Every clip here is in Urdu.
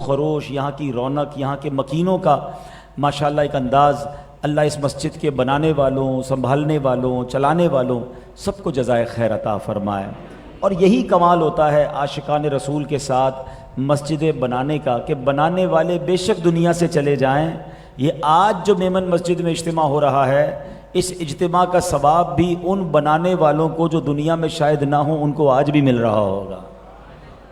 خروش، یہاں کی رونق، یہاں کے مکینوں کا ماشاءاللہ ایک انداز، اللہ اس مسجد کے بنانے والوں، سنبھالنے والوں، چلانے والوں سب کو جزائے خیر عطا فرمائے۔ اور یہی کمال ہوتا ہے عاشقان رسول کے ساتھ مسجدیں بنانے کا کہ بنانے والے بے شک دنیا سے چلے جائیں، یہ آج جو میمن مسجد میں اجتماع ہو رہا ہے، اس اجتماع کا ثواب بھی ان بنانے والوں کو جو دنیا میں شاید نہ ہوں ان کو آج بھی مل رہا ہوگا۔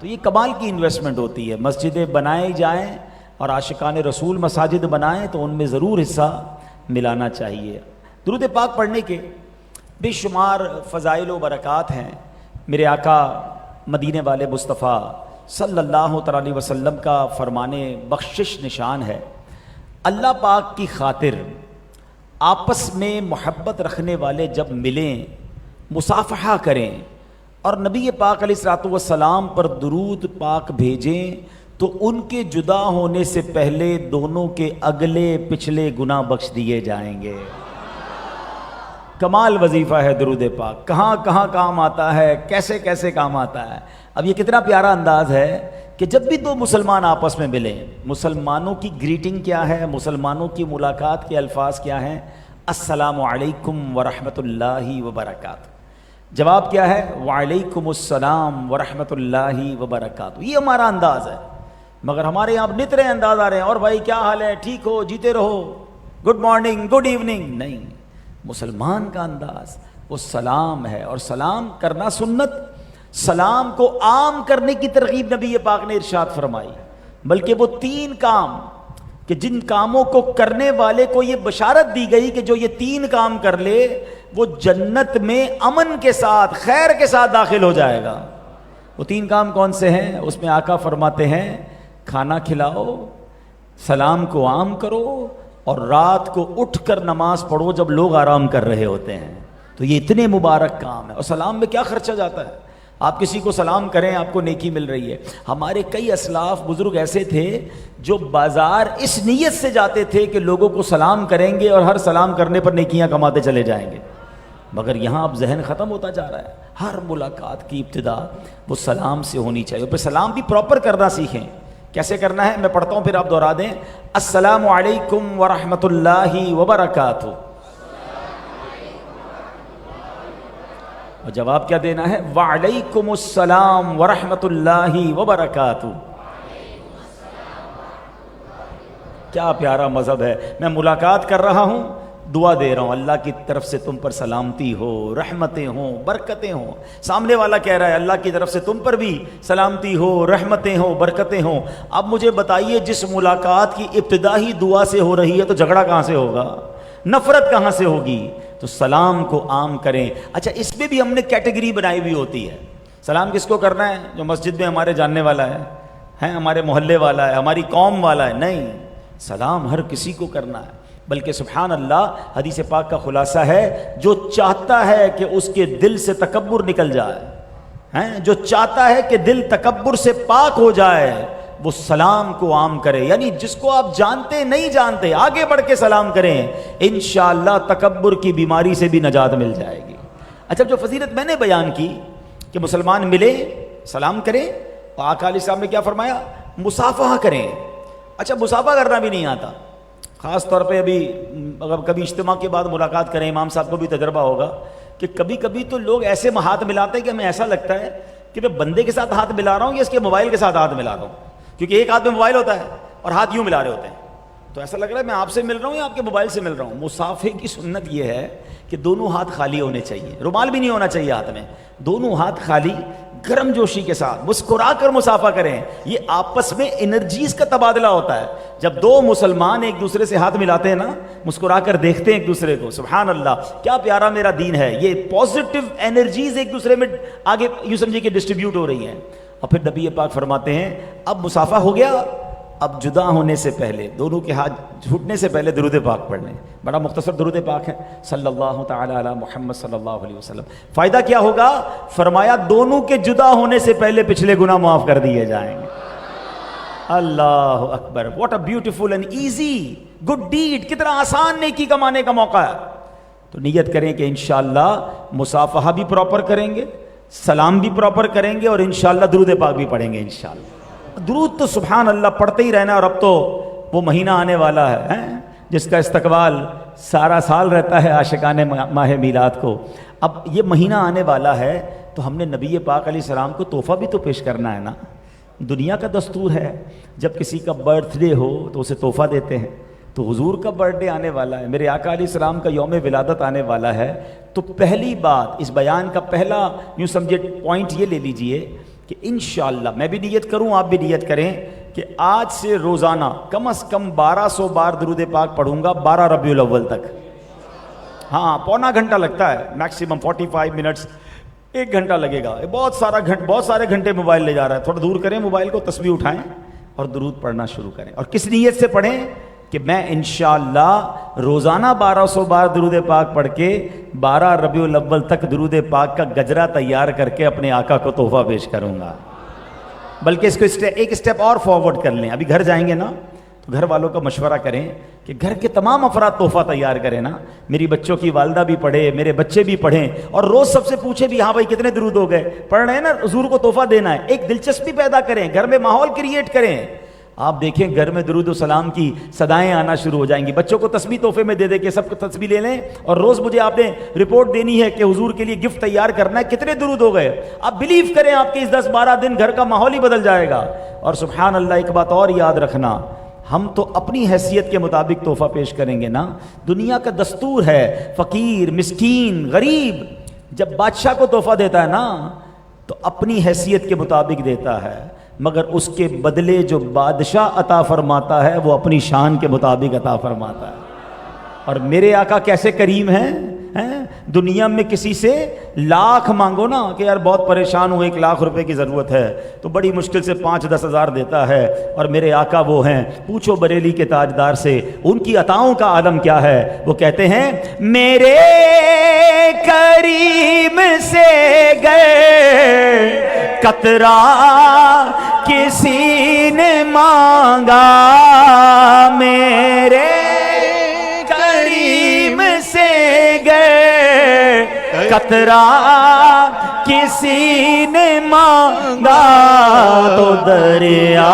تو یہ کمال کی انویسٹمنٹ ہوتی ہے، مسجدیں بنائی جائیں اور عاشقان رسول مساجد بنائیں تو ان میں ضرور حصہ ملانا چاہیے۔ درود پاک پڑھنے کے بے شمار فضائل و برکات ہیں۔ میرے آقا مدینے والے مصطفیٰ صلی اللہ تعالی علیہ وسلم کا فرمان بخشش نشان ہے، اللہ پاک کی خاطر آپس میں محبت رکھنے والے جب ملیں، مصافحہ کریں اور نبی پاک علیہ الصلوۃ والسلام پر درود پاک بھیجیں تو ان کے جدا ہونے سے پہلے دونوں کے اگلے پچھلے گناہ بخش دیے جائیں گے۔ کمال وظیفہ ہے درود پاک، کہاں کہاں کام آتا ہے، کیسے کیسے کام آتا ہے۔ اب یہ کتنا پیارا انداز ہے کہ جب بھی دو مسلمان آپس میں ملیں، مسلمانوں کی گریٹنگ کیا ہے، مسلمانوں کی ملاقات کے الفاظ کیا ہیں؟ السلام علیکم ورحمۃ اللہ وبرکاتہ۔ جواب کیا ہے؟ وعلیکم السلام ورحمۃ اللہ وبرکاتہ۔ یہ ہمارا انداز ہے، مگر ہمارے یہاں اب نترے انداز آ رہے ہیں، اور بھائی کیا حال ہے، ٹھیک ہو، جیتے رہو، گڈ مارننگ، گڈ ایوننگ۔ نہیں، مسلمان کا انداز وہ سلام ہے، اور سلام کرنا سنت، سلام کو عام کرنے کی ترغیب نبی پاک نے ارشاد فرمائی۔ بلکہ وہ 3 کام کہ جن کاموں کو کرنے والے کو یہ بشارت دی گئی کہ جو یہ 3 کام کر لے وہ جنت میں امن کے ساتھ، خیر کے ساتھ داخل ہو جائے گا۔ وہ 3 کام کون سے ہیں؟ اس میں آقا فرماتے ہیں کھانا کھلاؤ، سلام کو عام کرو، اور رات کو اٹھ کر نماز پڑھو جب لوگ آرام کر رہے ہوتے ہیں۔ تو یہ اتنے مبارک کام ہے، اور سلام میں کیا خرچہ جاتا ہے؟ آپ کسی کو سلام کریں آپ کو نیکی مل رہی ہے۔ ہمارے کئی اسلاف بزرگ ایسے تھے جو بازار اس نیت سے جاتے تھے کہ لوگوں کو سلام کریں گے اور ہر سلام کرنے پر نیکیاں کماتے چلے جائیں گے، مگر یہاں اب ذہن ختم ہوتا جا رہا ہے۔ ہر ملاقات کی ابتدا وہ سلام سے ہونی چاہیے، پھر سلام بھی پراپر کرنا سیکھیں۔ کیسے کرنا ہے میں پڑھتا ہوں پھر آپ دہرا دیں۔ السلام علیکم ورحمۃ اللہ وبرکاتہ، اور جواب کیا دینا ہے؟ وعلیکم السلام ورحمۃ اللہ وبرکاتہ۔ کیا پیارا مذہب ہے، میں ملاقات کر رہا ہوں، دعا دے رہا ہوں اللہ کی طرف سے تم پر سلامتی ہو، رحمتیں ہوں، برکتیں ہوں۔ سامنے والا کہہ رہا ہے اللہ کی طرف سے تم پر بھی سلامتی ہو، رحمتیں ہوں، برکتیں ہوں۔ اب مجھے بتائیے جس ملاقات کی ابتدا ہی دعا سے ہو رہی ہے تو جھگڑا کہاں سے ہوگا، نفرت کہاں سے ہوگی؟ تو سلام کو عام کریں۔ اچھا، اس میں بھی ہم نے کیٹیگری بنائی ہوئی ہوتی ہے۔ سلام کس کو کرنا ہے؟ جو مسجد میں ہمارے جاننے والا ہے، ہمارے محلے والا ہے، ہماری قوم والا ہے؟ نہیں، سلام ہر کسی کو کرنا ہے۔ بلکہ سبحان اللہ، حدیث پاک کا خلاصہ ہے جو چاہتا ہے کہ اس کے دل سے تکبر نکل جائے، جو چاہتا ہے کہ دل تکبر سے پاک ہو جائے، وہ سلام کو عام کرے۔ یعنی جس کو آپ جانتے نہیں جانتے آگے بڑھ کے سلام کریں، انشاءاللہ تکبر کی بیماری سے بھی نجات مل جائے گی۔ اچھا، جو فضیلت میں نے بیان کی کہ مسلمان ملے سلام کریں، تو آقا علیہ السلام نے کیا فرمایا؟ مصافحہ کریں۔ اچھا، مصافحہ کرنا بھی نہیں آتا، خاص طور پہ ابھی اگر کبھی اجتماع کے بعد ملاقات کریں، امام صاحب کو بھی تجربہ ہوگا کہ کبھی کبھی تو لوگ ایسے ہاتھ ملاتے ہیں کہ ہمیں ایسا لگتا ہے کہ میں بندے کے ساتھ ہاتھ ملا رہا ہوں یا اس کے موبائل کے ساتھ ہاتھ ملا رہا ہوں، کیونکہ ایک ہاتھ میں موبائل ہوتا ہے اور ہاتھ یوں ملا رہے ہوتے ہیں، تو ایسا لگ رہا ہے میں آپ سے مل رہا ہوں یا آپ کے موبائل سے مل رہا ہوں۔ مصافحے کی سنت یہ ہے کہ دونوں ہاتھ خالی ہونے چاہیے، رومال بھی نہیں ہونا چاہیے ہاتھ میں، دونوں ہاتھ خالی، گرم جوشی کے ساتھ مسکرا کر مصافحہ کریں۔ یہ آپس میں انرجیز کا تبادلہ ہوتا ہے۔ جب دو مسلمان ایک دوسرے سے ہاتھ ملاتے ہیں نا، مسکرا کر دیکھتے ہیں ایک دوسرے کو، سبحان اللہ کیا پیارا میرا دین ہے۔ یہ پازیٹیو انرجیز ایک دوسرے میں آگے یوں سمجھیے کہ ڈسٹریبیوٹ ہو رہی ہیں۔ اور پھر نبی پاک فرماتے ہیں اب مصافحہ ہو گیا، اب جدا ہونے سے پہلے دونوں کے ہاتھ چھوٹنے سے پہلے درود پاک پڑھ لیں۔ بڑا مختصر درود پاک ہے، صلی اللہ تعالی علی محمد صلی اللہ علیہ وسلم۔ فائدہ کیا ہوگا؟ فرمایا دونوں کے جدا ہونے سے پہلے پچھلے گناہ معاف کر دیے جائیں گے۔ اللہ اکبر، what a beautiful and easy good deed, کتنا آسان نیکی کمانے کا موقع ہے۔ تو نیت کریں کہ انشاءاللہ مصافحہ بھی پراپر کریں گے، سلام بھی پراپر کریں گے، اور انشاءاللہ درود پاک بھی پڑھیں گے انشاءاللہ۔ درود تو سبحان اللہ پڑھتے ہی رہنا. اور اب تو وہ مہینہ آنے والا ہے جس کا استقبال سارا سال رہتا ہے عاشقان ماہ میلاد کو. اب یہ مہینہ آنے والا ہے تو ہم نے نبی پاک علیہ السلام کو تحفہ بھی تو پیش کرنا ہے نا. دنیا کا دستور ہے جب کسی کا برتھ ڈے ہو تو اسے تحفہ دیتے ہیں. تو حضور کا برتھ ڈے آنے والا ہے, میرے آقا علیہ السلام کا یوم ولادت آنے والا ہے. تو پہلی بات اس بیان کا پہلا یوں سمجھے پوائنٹ یہ لے لیجئے کہ انشاءاللہ میں بھی نیت کروں, آپ بھی نیت کریں کہ آج سے روزانہ کم از کم 1200 بار درود پاک پڑھوں گا 12 ربیع الاول تک. ہاں پونا گھنٹہ لگتا ہے, میکسیمم 45 منٹس, 1 گھنٹہ لگے گا. بہت سارے گھنٹے موبائل لے جا رہا ہے. تھوڑا دور کریں موبائل کو, تسبیح اٹھائیں اور درود پڑھنا شروع کریں. اور کس نیت سے پڑھیں کہ میں انشاءاللہ روزانہ 1200 بار درود پاک پڑھ کے 12 ربیع الاول تک درود پاک کا گجرا تیار کر کے اپنے آقا کو تحفہ پیش کروں گا. بلکہ اس کو ایک اسٹیپ اور فارورڈ کر لیں. ابھی گھر جائیں گے نا تو گھر والوں کا مشورہ کریں کہ گھر کے تمام افراد تحفہ تیار کریں نا. میری بچوں کی والدہ بھی پڑھے, میرے بچے بھی پڑھیں, اور روز سب سے پوچھے بھی ہاں بھائی کتنے درود ہو گئے, پڑھ رہے ہیں نا, حضور کو تحفہ دینا ہے. ایک دلچسپی پیدا کریں, گھر میں ماحول کریٹ کریں. آپ دیکھیں گھر میں درود و سلام کی صدائیں آنا شروع ہو جائیں گی. بچوں کو تسبیح تحفے میں دے دے کہ سب کو تسبیح لے لیں, اور روز مجھے آپ نے رپورٹ دینی ہے کہ حضور کے لیے گفٹ تیار کرنا ہے, کتنے درود ہو گئے. آپ بلیو کریں آپ کے اس 10-12 دن گھر کا ماحول ہی بدل جائے گا. اور سبحان اللہ ایک بات اور یاد رکھنا, ہم تو اپنی حیثیت کے مطابق تحفہ پیش کریں گے نا. دنیا کا دستور ہے فقیر, مسکین, غریب جب بادشاہ کو تحفہ دیتا ہے نا تو اپنی حیثیت کے مطابق دیتا ہے, مگر اس کے بدلے جو بادشاہ عطا فرماتا ہے وہ اپنی شان کے مطابق عطا فرماتا ہے. اور میرے آقا کیسے کریم ہیں, دنیا میں کسی سے لاکھ مانگو نا کہ یار بہت پریشان ہوں 1 لاکھ روپے کی ضرورت ہے, تو بڑی مشکل سے 5-10 ہزار دیتا ہے. اور میرے آقا وہ ہیں, پوچھو بریلی کے تاجدار سے ان کی عطاؤں کا عالم کیا ہے. وہ کہتے ہیں میرے کریم سے گئے قطرہ کسی نے مانگا, میرے کریم سے گئے قطرہ کسی نے مانگا, تو دریا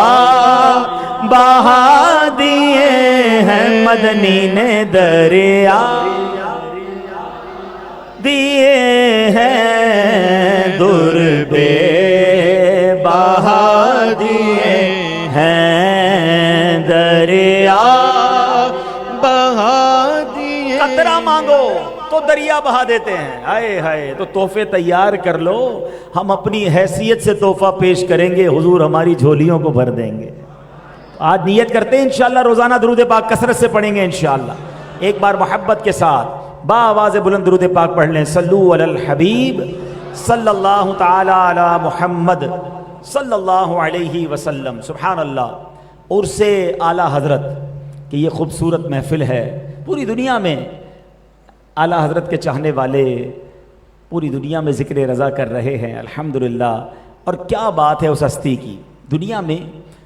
بہا دیے ہیں مدنی نے, دریا دیے ہیں در بے بہا دیے ہیں, دریا بہا دیے. قطرہ مانگو تو دریا بہا دیتے ہیں. ہائے ہائے, تو تحفے تیار کر لو, ہم اپنی حیثیت سے تحفہ پیش کریں گے, حضور ہماری جھولیوں کو بھر دیں گے. آج نیت کرتے ہیں انشاءاللہ روزانہ درود پاک کثرت سے پڑھیں گے انشاءاللہ. ایک بار محبت کے ساتھ با آواز بلند درود پاک پڑھ لیں. صلو علی الحبیب صلی اللہ تعالی علی محمد صلی اللہ علیہ وسلم. سبحان اللہ. عرس اعلیٰ حضرت کہ یہ خوبصورت محفل ہے, پوری دنیا میں اعلیٰ حضرت کے چاہنے والے پوری دنیا میں ذکر رضا کر رہے ہیں الحمدللہ. اور کیا بات ہے اس ہستی کی. دنیا میں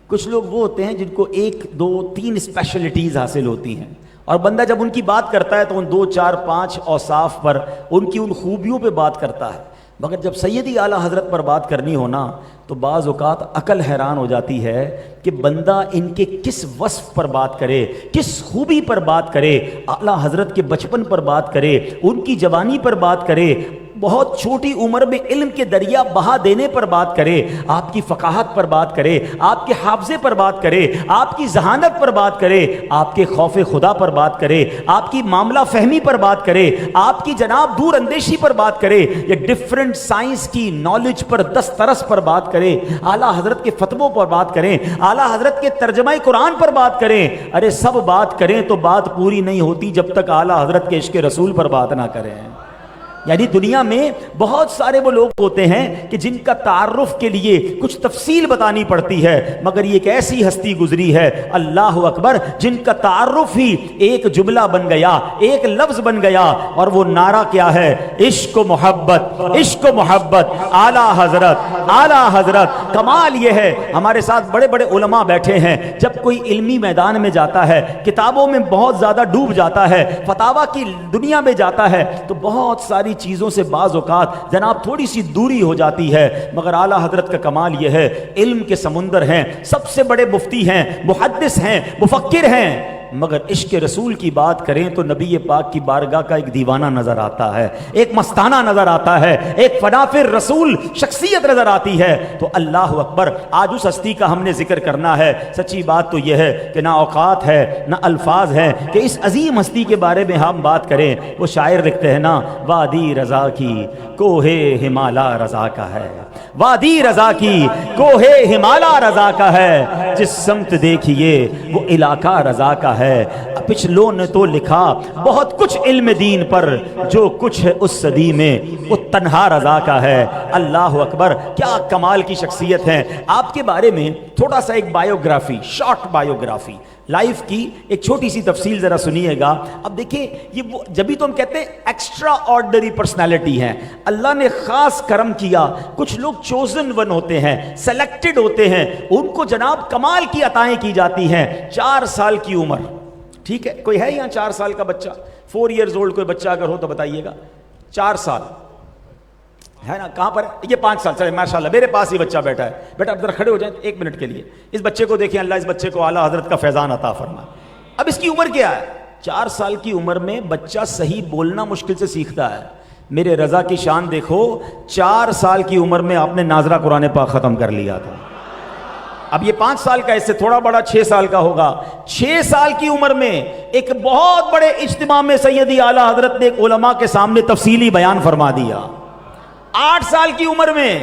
کچھ لوگ وہ ہوتے ہیں جن کو 1 2 3 اسپیشلٹیز حاصل ہوتی ہیں, اور بندہ جب ان کی بات کرتا ہے تو ان 2 4 5 اوصاف پر, ان کی ان خوبیوں پہ بات کرتا ہے. مگر جب سیدی اعلیٰ حضرت پر بات کرنی ہونا تو بعض اوقات عقل حیران ہو جاتی ہے کہ بندہ ان کے کس وصف پر بات کرے, کس خوبی پر بات کرے. اعلیٰ حضرت کے بچپن پر بات کرے, ان کی جوانی پر بات کرے, بہت چھوٹی عمر میں علم کے دریا بہا دینے پر بات کرے, آپ کی فقاہت پر بات کرے, آپ کے حافظے پر بات کرے, آپ کی ذہانت پر بات کرے, آپ کے خوف خدا پر بات کرے, آپ کی معاملہ فہمی پر بات کرے, آپ کی جناب دور اندیشی پر بات کرے, یا ڈفرنٹ سائنس کی نالج پر دسترس پر بات کرے, اعلیٰ حضرت کے فتووں پر بات کریں, اعلیٰ حضرت کے ترجمہ قرآن پر بات کریں. ارے سب بات کریں تو بات پوری نہیں ہوتی جب تک اعلیٰ حضرت کے عشق رسول پر بات نہ کریں. یعنی دنیا میں بہت سارے وہ لوگ ہوتے ہیں کہ جن کا تعارف کے لیے کچھ تفصیل بتانی پڑتی ہے, مگر یہ ایک ایسی ہستی گزری ہے اللہ اکبر جن کا تعارف ہی ایک جملہ بن گیا, ایک لفظ بن گیا, اور وہ نعرہ کیا ہے؟ عشق و محبت, عشق و محبت, اعلیٰ حضرت, اعلیٰ حضرت. کمال یہ ہے ہمارے ساتھ بڑے بڑے علماء بیٹھے ہیں, جب کوئی علمی میدان میں جاتا ہے, کتابوں میں بہت زیادہ ڈوب جاتا ہے, فتاوی کی دنیا میں جاتا ہے, تو بہت ساری چیزوں سے بعض اوقات جناب تھوڑی سی دوری ہو جاتی ہے، مگر اعلیٰ حضرت کا کمال یہ ہے، علم کے سمندر ہیں، سب سے بڑے مفتی ہیں، محدث ہیں، مفکر ہیں، مگر عشق رسول کی بات کریں تو نبی پاک کی بارگاہ کا ایک دیوانہ نظر آتا ہے، ایک مستانہ نظر آتا ہے، ایک فنافر رسول شخصیت نظر آتی ہے۔ تو اللہ اکبر، آج اس ہستی کا ہم نے ذکر کرنا ہے۔ سچی بات تو یہ ہے کہ نہ اوقات ہے نہ الفاظ ہیں کہ اس عظیم ہستی کے بارے میں ہم بات کریں۔ وہ شاعر لکھتے ہیں نا، وادی رضا کی کوہ ہمالا رضا کا ہے، وادی رضا کی کوہ ہمالا رضا کا ہے، جس سمت دیکھیے وہ علاقہ رضا کا ہے۔ پچھلوں نے تو لکھا بہت کچھ علم دین پر، جو کچھ ہے اس صدی میں وہ تنہا رضا کا ہے۔ اللہ اکبر، کیا کمال کی شخصیت ہے۔ آپ کے بارے میں تھوڑا سا ایک بایوگرافی، شارٹ بایوگرافی، لائف کی ایک چھوٹی سی تفصیل ذرا سنیے گا۔ اب دیکھیں، یہ جبھی تو ہم کہتے ہیں ایکسٹرا آرڈنری پرسنالٹی ہیں، اللہ نے خاص کرم کیا۔ کچھ لوگ چوزن ون ہوتے ہیں، سلیکٹڈ ہوتے ہیں، ان کو جناب کمال کی عطائیں کی جاتی ہیں۔ 4 سال کی عمر، ٹھیک ہے، کوئی ہے یہاں 4 سال کا بچہ؟ 4 ایئرز اولڈ کوئی بچہ اگر ہو تو بتائیے گا۔ 4 سال ہے نا؟ کہاں پر ہے؟ یہ 5 سال، چلے ماشاءاللہ میرے پاس ہی بچہ بیٹھا ہے۔ بیٹا اب ذرا کھڑے ہو جائیں 1 منٹ کے لیے، اس بچے کو دیکھیں، اللہ اس بچے کو اعلیٰ حضرت کا فیضان عطا فرمائے۔ اب اس کی عمر کیا ہے؟ 4 سال کی عمر میں بچہ صحیح بولنا مشکل سے سیکھتا ہے۔ میرے رضا کی شان دیکھو، 4 سال کی عمر میں آپ نے ناظرہ قرآن پاک ختم کر لیا تھا۔ اب یہ 5 سال کا، اس سے تھوڑا بڑا 6 سال کا ہوگا۔ 6 سال کی عمر میں ایک بہت بڑے اجتماع میں سیدی اعلیٰ حضرت نے ایک علماء کے سامنے تفصیلی بیان فرما دیا۔ 8 سال کی عمر میں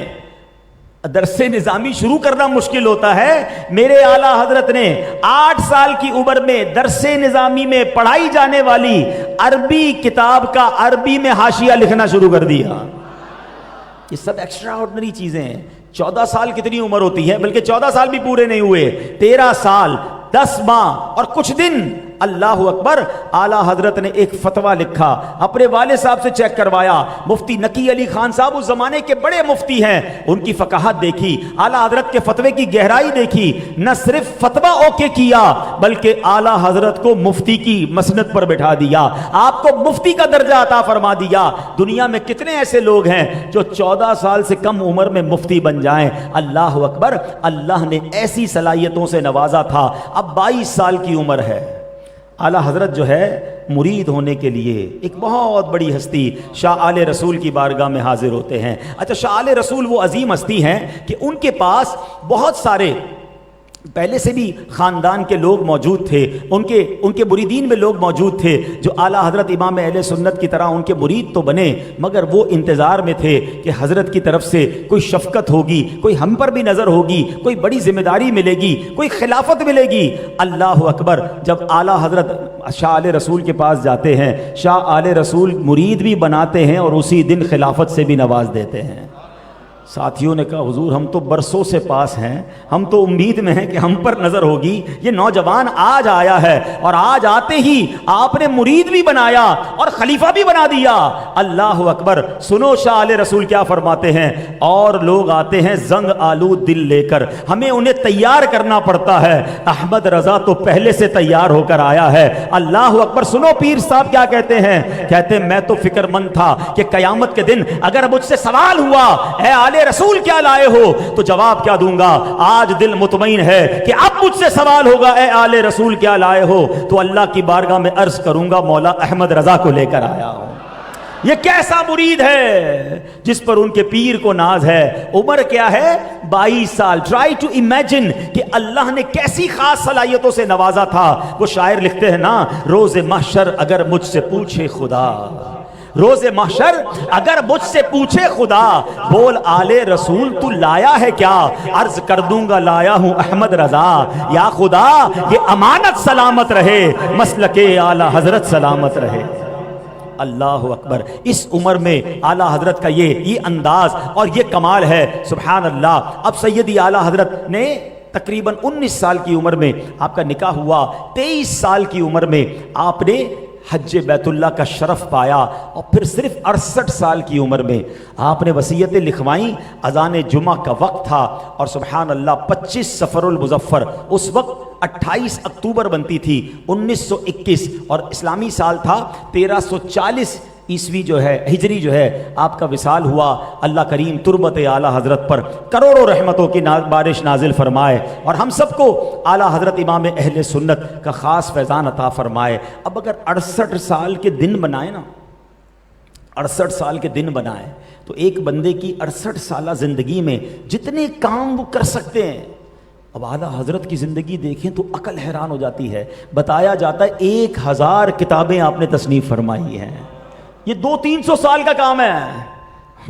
درس نظامی شروع کرنا مشکل ہوتا ہے، میرے اعلیٰ حضرت نے 8 سال کی عمر میں درس نظامی میں پڑھائی جانے والی عربی کتاب کا عربی میں حاشیہ لکھنا شروع کر دیا۔ یہ سب ایکسٹرا آرڈنری چیزیں ہیں۔ 14 سال کتنی عمر ہوتی ہے؟ بلکہ 14 سال بھی پورے نہیں ہوئے، 13 سال 10 ماہ اور کچھ دن۔ اللہ اکبر، اعلیٰ حضرت نے ایک فتویٰ لکھا، اپنے والد صاحب سے چیک کروایا۔ مفتی نقی علی خان صاحب اس زمانے کے بڑے مفتی ہیں، ان کی فقاہت دیکھی، اعلیٰ حضرت کے فتوے کی گہرائی دیکھی، نہ صرف فتویٰ اوکے کیا بلکہ اعلیٰ حضرت کو مفتی کی مسند پر بٹھا دیا، آپ کو مفتی کا درجہ عطا فرما دیا۔ دنیا میں کتنے ایسے لوگ ہیں جو 14 سال سے کم عمر میں مفتی بن جائیں؟ اللہ اکبر، اللہ نے ایسی صلاحیتوں سے نوازا تھا۔ اب 22 سال کی عمر ہے، اعلیٰ حضرت جو ہے مرید ہونے کے لیے ایک بہت بڑی ہستی شاہ آل رسول کی بارگاہ میں حاضر ہوتے ہیں۔ اچھا، شاہ آل رسول وہ عظیم ہستی ہیں کہ ان کے پاس بہت سارے پہلے سے بھی خاندان کے لوگ موجود تھے، ان کے مریدین میں لوگ موجود تھے جو اعلیٰ حضرت امام اہل سنت کی طرح ان کے مرید تو بنے، مگر وہ انتظار میں تھے کہ حضرت کی طرف سے کوئی شفقت ہوگی، کوئی ہم پر بھی نظر ہوگی، کوئی بڑی ذمہ داری ملے گی، کوئی خلافت ملے گی۔ اللہ اکبر، جب اعلیٰ حضرت شاہ آل رسول کے پاس جاتے ہیں، شاہ آل رسول مرید بھی بناتے ہیں اور اسی دن خلافت سے بھی نواز دیتے ہیں۔ ساتھیوں نے کہا حضور ہم تو برسوں سے پاس ہیں، ہم تو امید میں ہیں کہ ہم پر نظر ہوگی، یہ نوجوان آج آیا ہے اور آج آتے ہی آپ نے مرید بھی بنایا اور خلیفہ بھی بنا دیا۔ اللہ اکبر، سنو شاہ آل رسول کیا فرماتے ہیں، اور لوگ آتے ہیں زنگ آلود دل لے کر، ہمیں انہیں تیار کرنا پڑتا ہے، احمد رضا تو پہلے سے تیار ہو کر آیا ہے۔ اللہ اکبر، سنو پیر صاحب کیا کہتے ہیں، کہتے ہیں میں تو فکر مند تھا کہ قیامت کے دن اگر مجھ سے سوال ہوا اے آل رسول کیا لائے ہو تو جواب کیا دوں گا، آج دل مطمئن ہے کہ اب مجھ سے سوال ہوگا اے آل رسول کیا لائے ہو تو اللہ کی بارگاہ میں عرض کروں گا مولا احمد رضا کو لے کر آیا ہوں۔ یہ کیسا مرید ہے جس پر ان کے پیر کو ناز ہے۔ عمر کیا ہے؟ 22 سال۔ ٹرائی ٹو امیجن کہ اللہ نے کیسی خاص صلاحیتوں سے نوازا تھا۔ وہ شاعر لکھتے ہیں نا، روز محشر اگر مجھ سے پوچھے خدا، روز محشر اگر مجھ سے پوچھے خدا، بول آل رسول تو لایا ہے کیا، عرض کر دوں گا لایا ہوں احمد رضا۔ یا خدا یہ امانت سلامت رہے، مسلک اعلیٰ حضرت سلامت رہے۔ اللہ اکبر، اس عمر میں اعلیٰ حضرت کا یہ انداز اور یہ کمال ہے، سبحان اللہ۔ اب سیدی اعلیٰ حضرت نے تقریباً 19 سال کی عمر میں آپ کا نکاح ہوا، 23 سال کی عمر میں آپ نے حج بیت اللہ کا شرف پایا، اور پھر صرف 68 سال کی عمر میں آپ نے وصیتیں لکھوائیں۔ اذان جمعہ کا وقت تھا اور سبحان اللہ 25 صفر المظفر، اس وقت 28 اکتوبر بنتی تھی 1921، اور اسلامی سال تھا 1340 عیسوی جو ہے ہجری جو ہے آپ کا وصال ہوا، اللہ کریم تربت اعلیٰ حضرت پر کروڑوں رحمتوں کی بارش نازل فرمائے اور ہم سب کو اعلیٰ حضرت امام اہل سنت کا خاص فیضان عطا فرمائے۔ اب اگر 68 سال کے دن بنائے نا، 68 سال کے دن بنائے تو ایک بندے کی 68 سالہ زندگی میں جتنے کام وہ کر سکتے ہیں، اب اعلیٰ حضرت کی زندگی دیکھیں تو عقل حیران ہو جاتی ہے۔ بتایا جاتا ہے 1000 کتابیں آپ نے تصنیف فرمائی ہیں، یہ 200-300 سال کا کام ہے،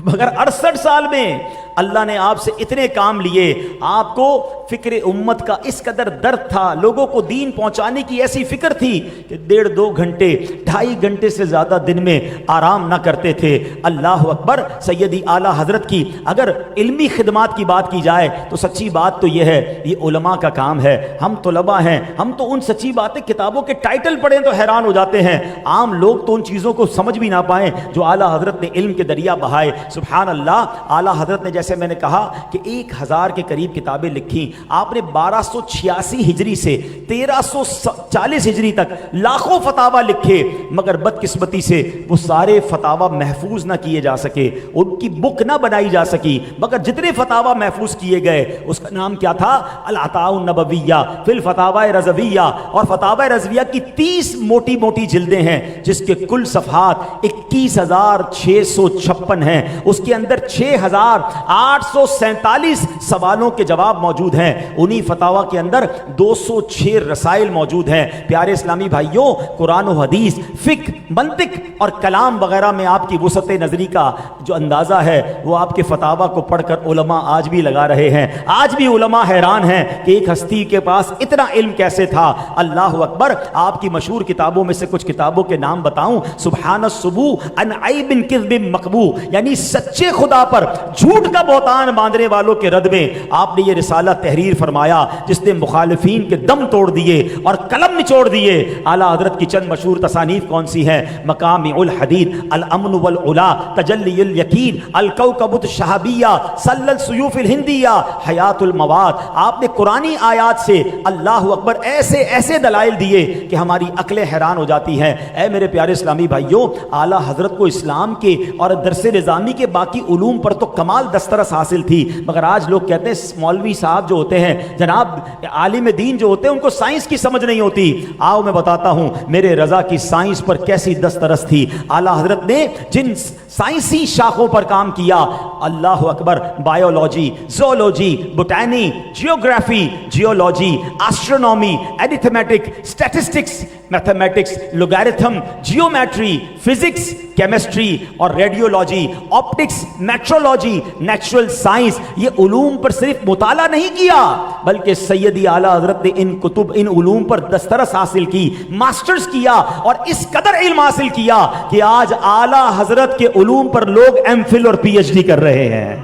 مگر 68 سال میں اللہ نے آپ سے اتنے کام لیے۔ آپ کو فکر امت کا اس قدر درد تھا، لوگوں کو دین پہنچانے کی ایسی فکر تھی کہ 1.5-2 گھنٹے 2.5 گھنٹے سے زیادہ دن میں آرام نہ کرتے تھے۔ اللہ اکبر۔ سیدی اعلیٰ حضرت کی اگر علمی خدمات کی بات کی جائے تو سچی بات تو یہ ہے، یہ علماء کا کام ہے، ہم طلباء ہیں، ہم تو ان سچی باتیں کتابوں کے ٹائٹل پڑھیں تو حیران ہو جاتے ہیں، عام لوگ تو ان چیزوں کو سمجھ بھی نہ پائیں جو اعلیٰ حضرت نے علم کے دریا بہائے۔ سبحان اللہ۔ اعلیٰ حضرت نے جیسے میں نے کہا کہ 1000 کے قریب کتابیں لکھی، آپ نے 1286 ہجری سے 1340 ہجری تک لاکھوں فتاوی لکھے، مگر بدقسمتی سے وہ سارے فتاوی محفوظ نہ کیے جا سکے، ان کی بک نہ بنائی جا سکی، مگر جتنے فتاوی محفوظ کیے گئے اس کا نام کیا تھا؟ العطاء النبویہ فی الفتاوی رضویہ، اور فتاوی رضویہ کی 30 موٹی موٹی جلدیں ہیں جس کے کل صفحات 21656 ہیں، اس کے اندر 6847 سوالوں کے جواب موجود ہیں، انہی فتاوی کے اندر 206 رسائل موجود ہیں۔ پیارے اسلامی بھائیوں، قرآن و حدیث، فقہ، منطق اور کلام وغیرہ میں آپ کی وسعت نظری کا جو اندازہ ہے وہ آپ کے فتاوی کو پڑھ کر علماء آج بھی لگا رہے ہیں۔ آج بھی علماء حیران ہیں کہ ایک ہستی کے پاس اتنا علم کیسے تھا۔ اللہ اکبر۔ آپ کی مشہور کتابوں میں سے کچھ کتابوں کے نام بتاؤں، سبحان الصبو عن عیب کذب مقبو، یعنی سچے خدا پر جھوٹ کا بہتان باندھنے والوں کے رد میں آپ نے یہ رسالہ تحریر فرمایا جس نے مخالفین کے دم توڑ دیے اور قلم نچوڑ دیے۔ اعلیٰ حضرت کی چند مشہور تصانیف کون سی ہیں؟ مقامع الحدید، الامن والعلا، تجلی الیقین، الکوکب الشہابیہ، سل السیوف الہندیہ، حیات المواد۔ آپ نے قرآنی آیات سے اللہ اکبر ایسے ایسے دلائل دیے کہ ہماری عقلیں حیران ہو جاتی ہیں۔ اے میرے پیارے اسلامی بھائیوں، اعلیٰ حضرت کو اسلام کے اور درس نظامی کے باقی علوم پر تو کمال دسترس حاصل تھی، مگر آج لوگ کہتے ہیں مولوی صاحب جو ہوتے ہیں، جناب عالم دین جو ہوتے ہیں، ان کو سائنس کی سمجھ نہیں ہوتی۔ آؤ میں بتاتا ہوں میرے رضا کی سائنس پر کیسی دسترس تھی۔ اعلیٰ حضرت نے جن سائنسی شاخوں پر کام کیا، اللہ اکبر، biology, zoology, botany, geography, geology, astronomy, arithmetic, statistics, mathematics, logarithm, geometry, physics, chemistry اور radiology, optics, meteorology, natural science, یہ علوم پر صرف مطالعہ نہیں کیا بلکہ سیدی اعلیٰ حضرت نے ان علوم پر دسترس حاصل کی، ماسٹرز کیا اور اس قدر علم حاصل کیا کہ آج اعلیٰ حضرت کے علوم پر لوگ ایم فل اور پی ایچ ڈی کر رہے ہیں،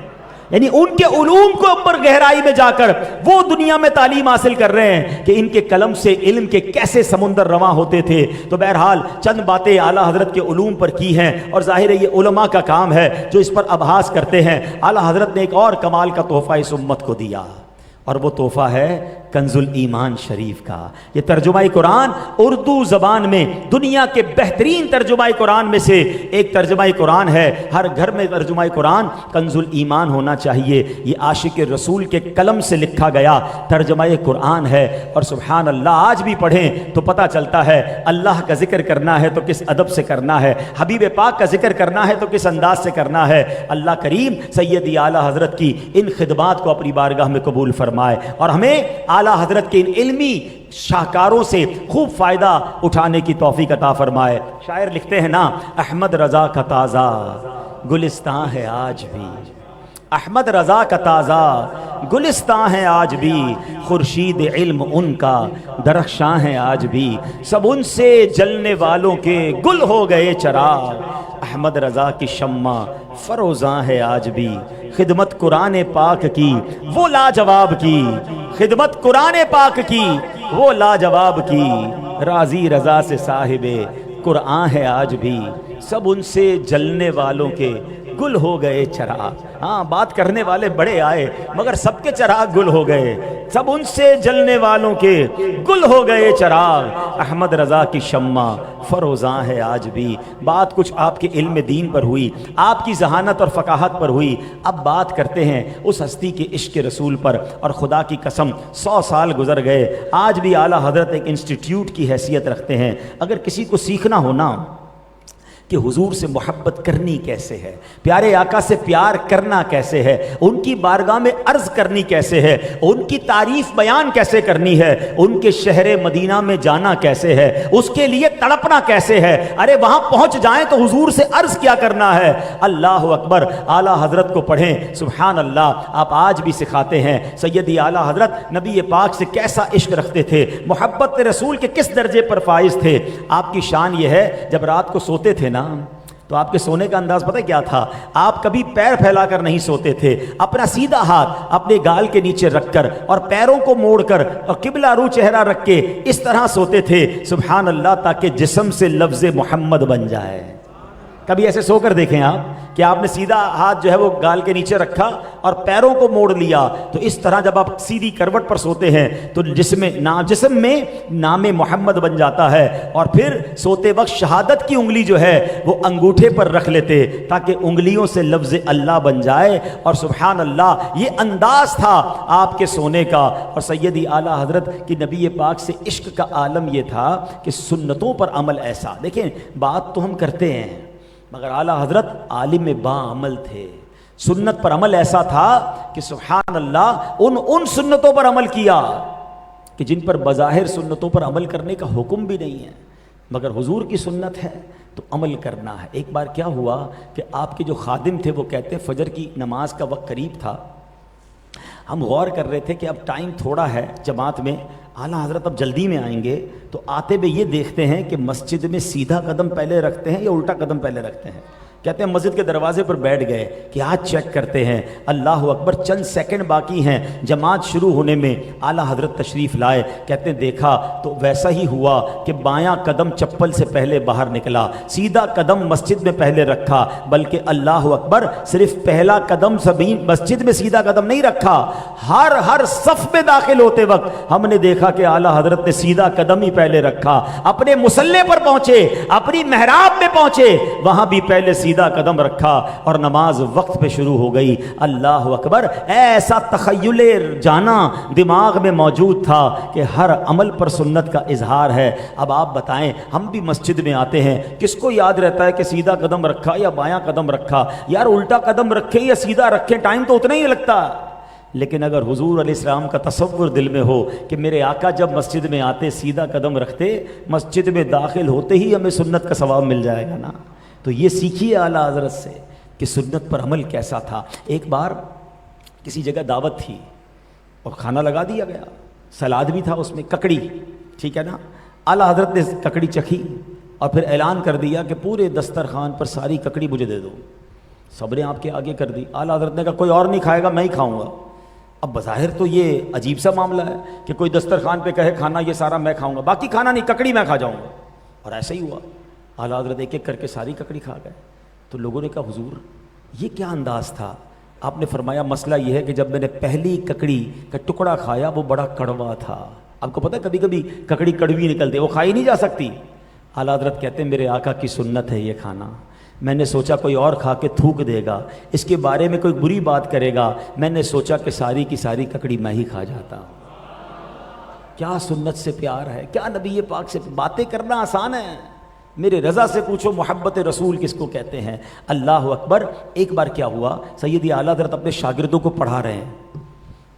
یعنی ان کے علوم کو اوپر گہرائی میں جا کر وہ دنیا میں تعلیم حاصل کر رہے ہیں کہ ان کے قلم سے علم کے کیسے سمندر رواں ہوتے تھے۔ تو بہرحال چند باتیں اعلیٰ حضرت کے علوم پر کی ہیں اور ظاہر ہے یہ علماء کا کام ہے جو اس پر ابحاث کرتے ہیں۔ اعلیٰ حضرت نے ایک اور کمال کا تحفہ اس امت کو دیا اور وہ تحفہ ہے کنز الایمان شریف کا۔ یہ ترجمہ قرآن اردو زبان میں دنیا کے بہترین ترجمہ قرآن میں سے ایک ترجمہ قرآن ہے۔ ہر گھر میں ترجمہ قرآن کنز الایمان ہونا چاہیے۔ یہ عاشق رسول کے قلم سے لکھا گیا ترجمہ قرآن ہے، اور سبحان اللہ آج بھی پڑھیں تو پتہ چلتا ہے اللہ کا ذکر کرنا ہے تو کس ادب سے کرنا ہے، حبیب پاک کا ذکر کرنا ہے تو کس انداز سے کرنا ہے۔ اللہ کریم سیدی اعلیٰ حضرت کی ان خدمات کو اپنی بارگاہ میں قبول فرمائے اور ہمیں اعلیٰ حضرت کے ان علمی شاہکاروں سے خوب فائدہ اٹھانے کی توفیق عطا فرمائے۔ شاعر لکھتے ہیں نا، احمد رضا کا تازہ گلستان ہے آج بھی، احمد رضا کا تازہ گلستان ہے آج بھی، خورشید علم ان کا درخشاں ہے آج بھی، سب ان سے جلنے والوں کے گل ہو گئے چراغ، احمد رضا کی شمع فروزاں ہے آج بھی، خدمت قرآن پاک کی وہ لاجواب کی، خدمت قرآن پاک کی وہ لاجواب کی، راضی رضا سے صاحب قرآن ہے آج بھی، سب ان سے جلنے والوں کے گل ہو گئے چراغ. ہاں بات کرنے والے بڑے آئے مگر سب کے چراغ گل ہو گئے, سب ان سے جلنے والوں کے گل ہو گئے چراغ. احمد رضا کی شمع فروزاں ہے آج بھی. بات کچھ آپ کے علم دین پر ہوئی, آپ کی ذہانت اور فقاہت پر ہوئی. اب بات کرتے ہیں اس ہستی کے عشق رسول پر, اور خدا کی قسم 100 سال گزر گئے, آج بھی اعلیٰ حضرت ایک انسٹیٹیوٹ کی حیثیت رکھتے ہیں. اگر کسی کو سیکھنا ہونا کہ حضور سے محبت کرنی کیسے ہے, پیارے آقا سے پیار کرنا کیسے ہے, ان کی بارگاہ میں عرض کرنی کیسے ہے, ان کی تعریف بیان کیسے کرنی ہے, ان کے شہر مدینہ میں جانا کیسے ہے, اس کے لیے تڑپنا کیسے ہے, ارے وہاں پہنچ جائیں تو حضور سے عرض کیا کرنا ہے. اللہ اکبر. اعلیٰ حضرت کو پڑھیں, سبحان اللہ. آپ آج بھی سکھاتے ہیں سیدی اعلیٰ حضرت نبی پاک سے کیسا عشق رکھتے تھے, محبت رسول کے کس درجے پر فائز تھے. آپ کی شان یہ ہے جب رات کو سوتے تھے نا تو آپ کے سونے کا انداز پتہ کیا تھا, آپ کبھی پیر پھیلا کر نہیں سوتے تھے, اپنا سیدھا ہاتھ اپنے گال کے نیچے رکھ کر اور پیروں کو موڑ کر اور قبلہ رو چہرہ رکھ کے اس طرح سوتے تھے, سبحان اللہ, تاکہ جسم سے لفظ محمد بن جائے. کبھی ایسے سو کر دیکھیں آپ کہ آپ نے سیدھا ہاتھ جو ہے وہ گال کے نیچے رکھا اور پیروں کو موڑ لیا, تو اس طرح جب آپ سیدھی کروٹ پر سوتے ہیں تو جسم میں نام محمد بن جاتا ہے. اور پھر سوتے وقت شہادت کی انگلی جو ہے وہ انگوٹھے پر رکھ لیتے تاکہ انگلیوں سے لفظ اللہ بن جائے. اور سبحان اللہ, یہ انداز تھا آپ کے سونے کا. اور سیدی اعلیٰ حضرت کی نبی پاک سے عشق کا عالم یہ تھا کہ سنتوں پر عمل ایسا. دیکھیں بات تو ہم کرتے ہیں مگر اعلیٰ حضرت عالم با عمل تھے. سنت پر عمل ایسا تھا کہ سبحان اللہ ان سنتوں پر عمل کیا کہ جن پر بظاہر سنتوں پر عمل کرنے کا حکم بھی نہیں ہے, مگر حضور کی سنت ہے تو عمل کرنا ہے. ایک بار کیا ہوا کہ آپ کے جو خادم تھے وہ کہتے ہیں فجر کی نماز کا وقت قریب تھا, ہم غور کر رہے تھے کہ اب ٹائم تھوڑا ہے جماعت میں, اعلیٰ حضرت اب جلدی میں آئیں گے, تو آتے ہوئے یہ دیکھتے ہیں کہ مسجد میں سیدھا قدم پہلے رکھتے ہیں یا الٹا قدم پہلے رکھتے ہیں. کہتے ہیں مسجد کے دروازے پر بیٹھ گئے کہ آج چیک کرتے ہیں. اللہ اکبر, چند سیکنڈ باقی ہیں جماعت شروع ہونے میں, اعلیٰ حضرت تشریف لائے. کہتے ہیں دیکھا تو ویسا ہی ہوا کہ بایاں قدم چپل سے پہلے باہر نکلا, سیدھا قدم مسجد میں پہلے رکھا, بلکہ اللہ اکبر صرف پہلا قدم سبھی مسجد میں سیدھا قدم نہیں رکھا, ہر صف میں داخل ہوتے وقت ہم نے دیکھا کہ اعلیٰ حضرت نے سیدھا قدم ہی پہلے رکھا. اپنے مصلے پر پہنچے, اپنی محراب میں پہنچے, وہاں بھی پہلے سیدھا قدم رکھا اور نماز وقت پہ شروع ہو گئی. اللہ اکبر, ایسا تخیل جانا دماغ میں موجود تھا کہ ہر عمل پر سنت کا اظہار ہے. اب آپ بتائیں, ہم بھی مسجد میں آتے ہیں, کس کو یاد رہتا ہے کہ سیدھا قدم رکھا یا بایاں قدم رکھا؟ یار الٹا قدم رکھے یا سیدھا رکھے ٹائم تو اتنا ہی لگتا. لیکن اگر حضور علیہ السلام کا تصور دل میں ہو کہ میرے آقا جب مسجد میں آتے سیدھا قدم رکھتے, مسجد میں داخل ہوتے ہی ہمیں سنت کا ثواب مل جائے گا نا. تو یہ سیکھیے اعلیٰ حضرت سے کہ سنت پر عمل کیسا تھا. ایک بار کسی جگہ دعوت تھی اور کھانا لگا دیا گیا, سلاد بھی تھا اس میں, ککڑی, ٹھیک ہے نا. اعلیٰ حضرت نے ککڑی چکھی اور پھر اعلان کر دیا کہ پورے دسترخوان پر ساری ککڑی مجھے دے دو. سب نے آپ کے آگے کر دی. اعلیٰ حضرت نے کہا کوئی اور نہیں کھائے گا, میں ہی کھاؤں گا. اب بظاہر تو یہ عجیب سا معاملہ ہے کہ کوئی دسترخوان پہ کہے کھانا یہ سارا میں کھاؤں گا, باقی کھانا نہیں, ککڑی میں کھا جاؤں گا. اور ایسا ہی ہوا, اعلیٰ حضرت ایک ایک کر کے ساری ککڑی کھا گئے. تو لوگوں نے کہا حضور یہ کیا انداز تھا؟ آپ نے فرمایا مسئلہ یہ ہے کہ جب میں نے پہلی ککڑی کا ٹکڑا کھایا وہ بڑا کڑوا تھا. آپ کو پتہ ہے کبھی کبھی ککڑی کڑوی نکلتی, وہ کھائی نہیں جا سکتی. اعلیٰ حضرت کہتے ہیں میرے آقا کی سنت ہے یہ کھانا, میں نے سوچا کوئی اور کھا کے تھوک دے گا, اس کے بارے میں کوئی بری بات کرے گا, میں نے سوچا کہ ساری کی ساری ککڑی میں ہی کھا جاتا ہوں. کیا سنت سے پیار ہے, کیا نبی پاک سے باتیں کرنا آسان ہے. میرے رضا سے پوچھو محبت رسول کس کو کہتے ہیں. اللہ اکبر. ایک بار کیا ہوا, سیدی اعلیٰ حضرت اپنے شاگردوں کو پڑھا رہے ہیں,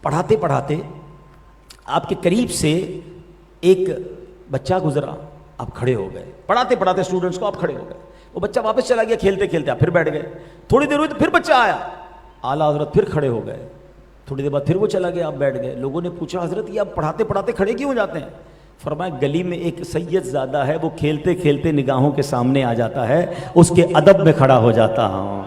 پڑھاتے پڑھاتے آپ کے قریب سے ایک بچہ گزرا, آپ کھڑے ہو گئے. پڑھاتے پڑھاتے اسٹوڈنٹس کو آپ کھڑے ہو گئے, وہ بچہ واپس چلا گیا کھیلتے کھیلتے, آپ پھر بیٹھ گئے. تھوڑی دیر ہوئی تو پھر بچہ آیا, اعلیٰ حضرت پھر کھڑے ہو گئے. تھوڑی دیر بعد پھر وہ چلا گیا, آپ بیٹھ گئے. لوگوں نے پوچھا حضرت یہ آپ پڑھاتے پڑھاتے کھڑے کیوں ہو جاتے ہیں؟ فرمایا گلی میں ایک سید زادہ ہے, وہ کھیلتے کھیلتے نگاہوں کے سامنے آ جاتا ہے, اس کے ادب میں کھڑا ہو جاتا ہوں.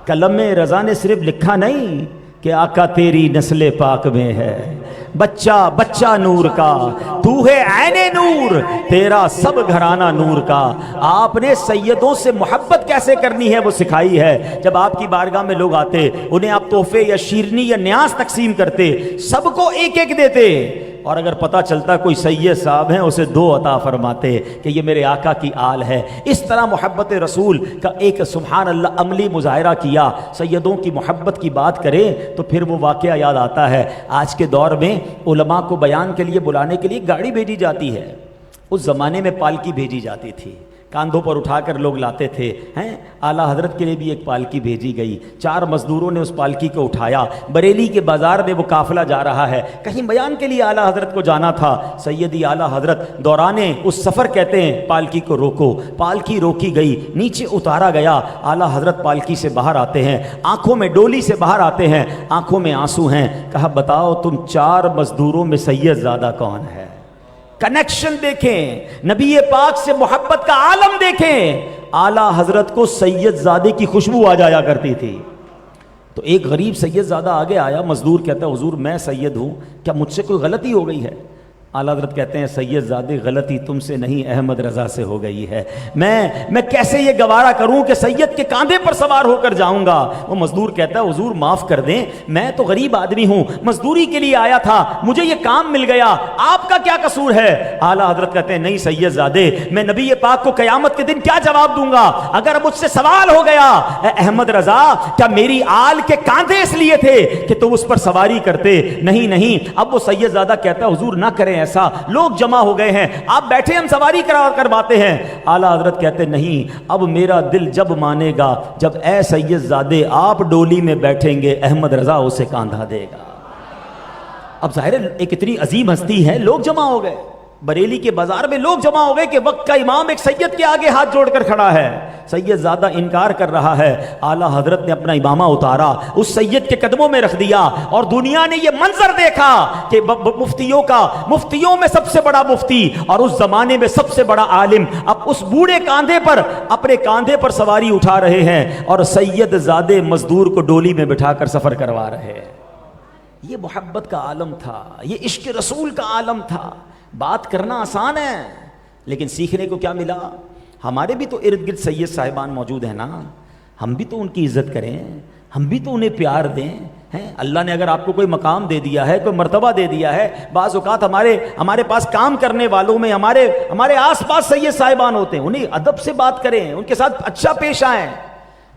قلم رضا نے صرف لکھا نہیں کہ آقا تیری نسل پاک میں ہے, بچہ بچہ نور کا، تو ہے عین نور، تیرا سب گھرانہ نور کا۔ آپ نے سیدوں سے محبت کیسے کرنی ہے وہ سکھائی ہے۔ جب آپ کی بارگاہ میں لوگ آتے، انہیں آپ تحفے یا شیرنی یا نیاز تقسیم کرتے، سب کو ایک ایک دیتے، اور اگر پتہ چلتا کوئی سید صاحب ہیں اسے 2 عطا فرماتے کہ یہ میرے آقا کی آل ہے۔ اس طرح محبت رسول کا ایک سبحان اللہ عملی مظاہرہ کیا۔ سیدوں کی محبت کی بات کریں تو پھر وہ واقعہ یاد آتا ہے، آج کے دور میں علماء کو بیان کے لیے بلانے کے لیے گاڑی بھیجی جاتی ہے، اس زمانے میں پالکی بھیجی جاتی تھی، کاندھوں پر اٹھا کر لوگ لاتے تھے۔ اعلیٰ حضرت کے لیے بھی ایک پالکی بھیجی گئی، 4 مزدوروں نے اس پالکی کو اٹھایا، بریلی کے بازار میں وہ قافلہ جا رہا ہے، کہیں بیان کے لیے اعلیٰ حضرت کو جانا تھا۔ سیدی اعلیٰ حضرت دوران اس سفر کہتے ہیں پالکی کو روکو، پالکی روکی گئی، نیچے اتارا گیا۔ اعلیٰ حضرت پالکی سے باہر آتے ہیں، آنکھوں میں ڈولی سے باہر آتے ہیں، آنکھوں میں آنسو ہیں۔ کہا بتاؤ تم 4 مزدوروں میں سید زادہ کون ہے؟ کنیکشن دیکھیں، نبی پاک سے محبت کا عالم دیکھیں۔ اعلیٰ حضرت کو سید زادے کی خوشبو آ جایا کرتی تھی۔ تو ایک غریب سید زادہ آگے آیا، مزدور کہتا ہے حضور میں سید ہوں، کیا مجھ سے کوئی غلطی ہو گئی ہے؟ اعلیٰ حضرت کہتے ہیں سید زادے غلطی تم سے نہیں احمد رضا سے ہو گئی ہے۔ میں کیسے یہ گوارا کروں کہ سید کے کاندھے پر سوار ہو کر جاؤں گا؟ وہ مزدور کہتا ہے حضور معاف کر دیں، میں تو غریب آدمی ہوں، مزدوری کے لیے آیا تھا، مجھے یہ کام مل گیا، آپ کا کیا قصور ہے؟ اعلیٰ حضرت کہتے ہیں نہیں سید زادے، میں نبی پاک کو قیامت کے دن کیا جواب دوں گا اگر مجھ سے سوال ہو گیا اے احمد رضا کیا میری آل کے کاندھے اس لیے تھے کہ تم اس پر سواری کرتے؟ نہیں۔ اب وہ سید زادہ کہتا ہے حضور نہ کریں ایسا، لوگ جمع ہو گئے ہیں، آپ بیٹھے ہم سواری کرواتے ہیں۔ اعلیٰ حضرت کہتے نہیں، اب میرا دل جب مانے گا جب اے سید زادے آپ ڈولی میں بیٹھیں گے، احمد رضا اسے کاندھا دے گا۔ اب ظاہر ایک اتنی عظیم ہستی ہے، لوگ جمع ہو گئے، بریلی کے بازار میں لوگ جمع ہو گئے کہ وقت کا امام ایک سید کے آگے ہاتھ جوڑ کر کھڑا ہے، سید زادہ انکار کر رہا ہے۔ اعلیٰ حضرت نے اپنا امامہ اتارا، اس سید کے قدموں میں رکھ دیا، اور دنیا نے یہ منظر دیکھا کہ مفتیوں میں سب سے بڑا مفتی اور اس زمانے میں سب سے بڑا عالم اب اس بوڑھے کاندھے پر اپنے کاندھے پر سواری اٹھا رہے ہیں، اور سید زادے مزدور کو ڈولی میں بٹھا کر سفر کروا رہے ہیں۔ یہ محبت کا عالم تھا، یہ عشق رسول کا عالم تھا۔ بات کرنا آسان ہے لیکن سیکھنے کو کیا ملا؟ ہمارے بھی تو ارد گرد سید صاحبان موجود ہیں نا، ہم بھی تو ان کی عزت کریں، ہم بھی تو انہیں پیار دیں۔ اللہ نے اگر آپ کو کوئی مقام دے دیا ہے، کوئی مرتبہ دے دیا ہے، بعض اوقات ہمارے پاس کام کرنے والوں میں ہمارے آس پاس سید صاحبان ہوتے ہیں، انہیں ادب سے بات کریں، ان کے ساتھ اچھا پیش آئیں۔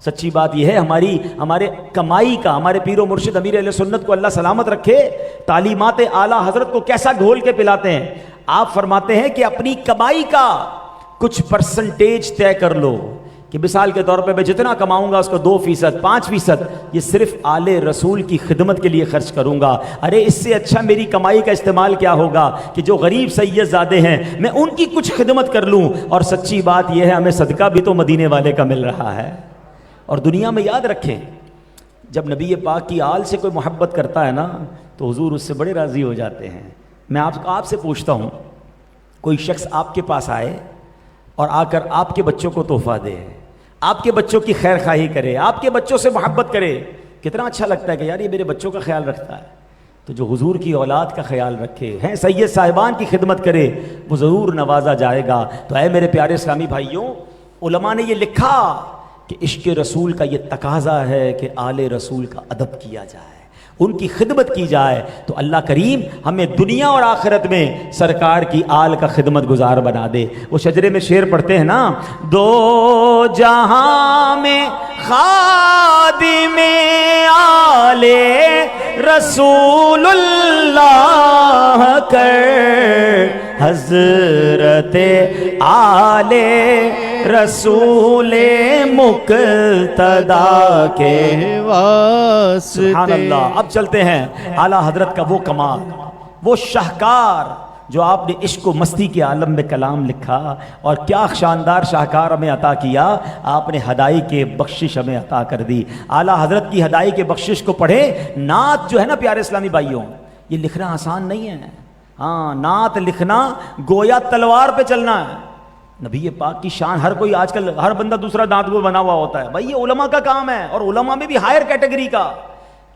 سچی بات یہ ہے ہمارے کمائی کا، ہمارے پیر و مرشد امیر اہل سنت کو اللہ سلامت رکھے، تعلیمات اعلیٰ حضرت کو کیسا گھول کے پلاتے ہیں۔ آپ فرماتے ہیں کہ اپنی کمائی کا کچھ پرسنٹیج طے کر لو، کہ مثال کے طور پہ میں جتنا کماؤں گا اس کو 2%، 5% یہ صرف آل رسول کی خدمت کے لیے خرچ کروں گا۔ ارے اس سے اچھا میری کمائی کا استعمال کیا ہوگا کہ جو غریب سید زادے ہیں میں ان کی کچھ خدمت کر لوں۔ اور سچی بات یہ ہے ہمیں صدقہ بھی تو مدینے والے کا مل رہا ہے۔ اور دنیا میں یاد رکھیں، جب نبی پاک کی آل سے کوئی محبت کرتا ہے نا تو حضور اس سے بڑے راضی ہو جاتے ہیں۔ میں آپ سے پوچھتا ہوں، کوئی شخص آپ کے پاس آئے اور آ کر آپ کے بچوں کو تحفہ دے، آپ کے بچوں کی خیر خواہی کرے، آپ کے بچوں سے محبت کرے، کتنا اچھا لگتا ہے کہ یار یہ میرے بچوں کا خیال رکھتا ہے۔ تو جو حضور کی اولاد کا خیال رکھے ہیں، سید صاحبان کی خدمت کرے، وہ ضرور نوازا جائے گا۔ تو اے میرے پیارے اسلامی بھائیوں، علماء نے یہ لکھا کہ عشق رسول کا یہ تقاضا ہے کہ آل رسول کا ادب کیا جائے، ان کی خدمت کی جائے، تو اللہ کریم ہمیں دنیا اور آخرت میں سرکار کی آل کا خدمت گزار بنا دے۔ وہ شجرے میں شعر پڑھتے ہیں نا، دو جہاں میں خادم آل رسول اللہ کر، حضرت آل رسول مقتدا کے واسطے۔ سبحان اللہ۔ اب چلتے ہیں اعلیٰ حضرت کا وہ کمال، وہ شاہکار جو آپ نے عشق و مستی کے عالم میں کلام لکھا، اور کیا شاندار شاہکار ہمیں عطا کیا، آپ نے ہدائی کے بخشش ہمیں عطا کر دی۔ اعلیٰ حضرت کی ہدائی کے بخشش کو پڑھے۔ نعت جو ہے نا پیارے اسلامی بھائیوں، یہ لکھنا آسان نہیں ہے۔ ہاں، نعت لکھنا گویا تلوار پہ چلنا ہے۔ نبی پاک کی شان، ہر کوئی آج کل ہر بندہ دوسرا نعت گو بنا ہوا ہوتا ہے، بھائی یہ علماء کا کام ہے، اور علماء میں بھی ہائر کیٹیگری کا،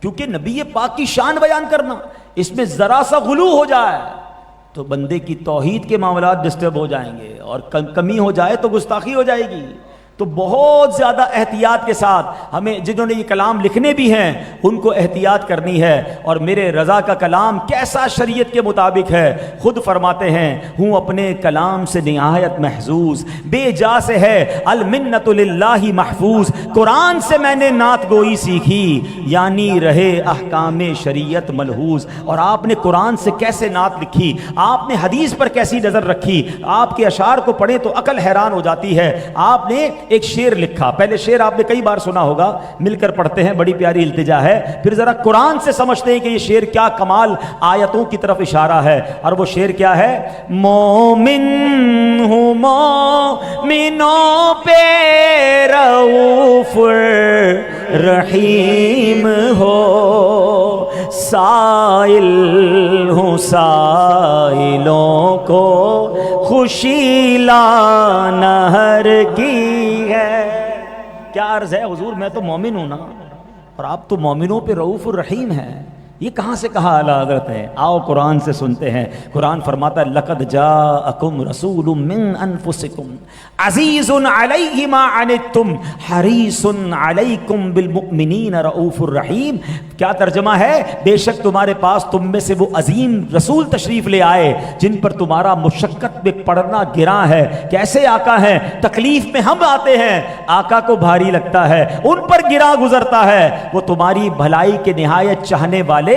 کیونکہ نبی پاک کی شان بیان کرنا اس میں ذرا سا غلو ہو جائے تو بندے کی توحید کے معاملات ڈسٹرب ہو جائیں گے، اور کمی ہو جائے تو گستاخی ہو جائے گی۔ تو بہت زیادہ احتیاط کے ساتھ ہمیں، جنہوں نے یہ کلام لکھنے بھی ہیں ان کو احتیاط کرنی ہے۔ اور میرے رضا کا کلام کیسا شریعت کے مطابق ہے، خود فرماتے ہیں ہوں اپنے کلام سے نہایت محظوظ، بے جا سے ہے المنت للہ محفوظ۔ قرآن سے میں نے نعت گوئی سیکھی، یعنی رہے احکام شریعت ملحوظ۔ اور آپ نے قرآن سے کیسے نعت لکھی، آپ نے حدیث پر کیسی نظر رکھی، آپ کے اشعار کو پڑھیں تو عقل حیران ہو جاتی ہے۔ آپ نے ایک شعر لکھا، پہلے شعر آپ نے کئی بار سنا ہوگا، مل کر پڑھتے ہیں، بڑی پیاری التجا ہے، پھر ذرا قرآن سے سمجھتے ہیں کہ یہ شعر کیا کمال آیتوں کی طرف اشارہ ہے۔ اور وہ شعر کیا ہے؟ مومن ہوں مومنوں پہ رؤوف رحیم ہو، سائل ہوں سائلوں کو خوشی لانہر کی ہے۔ کیا عرض ہے حضور، میں تو مومن ہوں نا، اور آپ تو مومنوں پہ رؤوف الرحیم ہیں، یہ کہاں سے کہا اعلیٰ حضرت ہے؟ آؤ قرآن سے سنتے ہیں۔ قرآن فرماتا ہے لقد جاءکم رسول من انفسکم عزیز علیہ ما عنتم حریص علیکم بالمؤمنین رؤوف الرحیم۔ کیا ترجمہ ہے؟ بے شک تمہارے پاس تم میں سے وہ عظیم رسول تشریف لے آئے جن پر تمہارا مشقت میں پڑنا گراں ہے۔ کیسے آقا ہیں؟ تکلیف میں ہم آتے ہیں، آقا کو بھاری لگتا ہے، ان پر گراں گزرتا ہے۔ وہ تمہاری بھلائی کے نہایت چاہنے والے،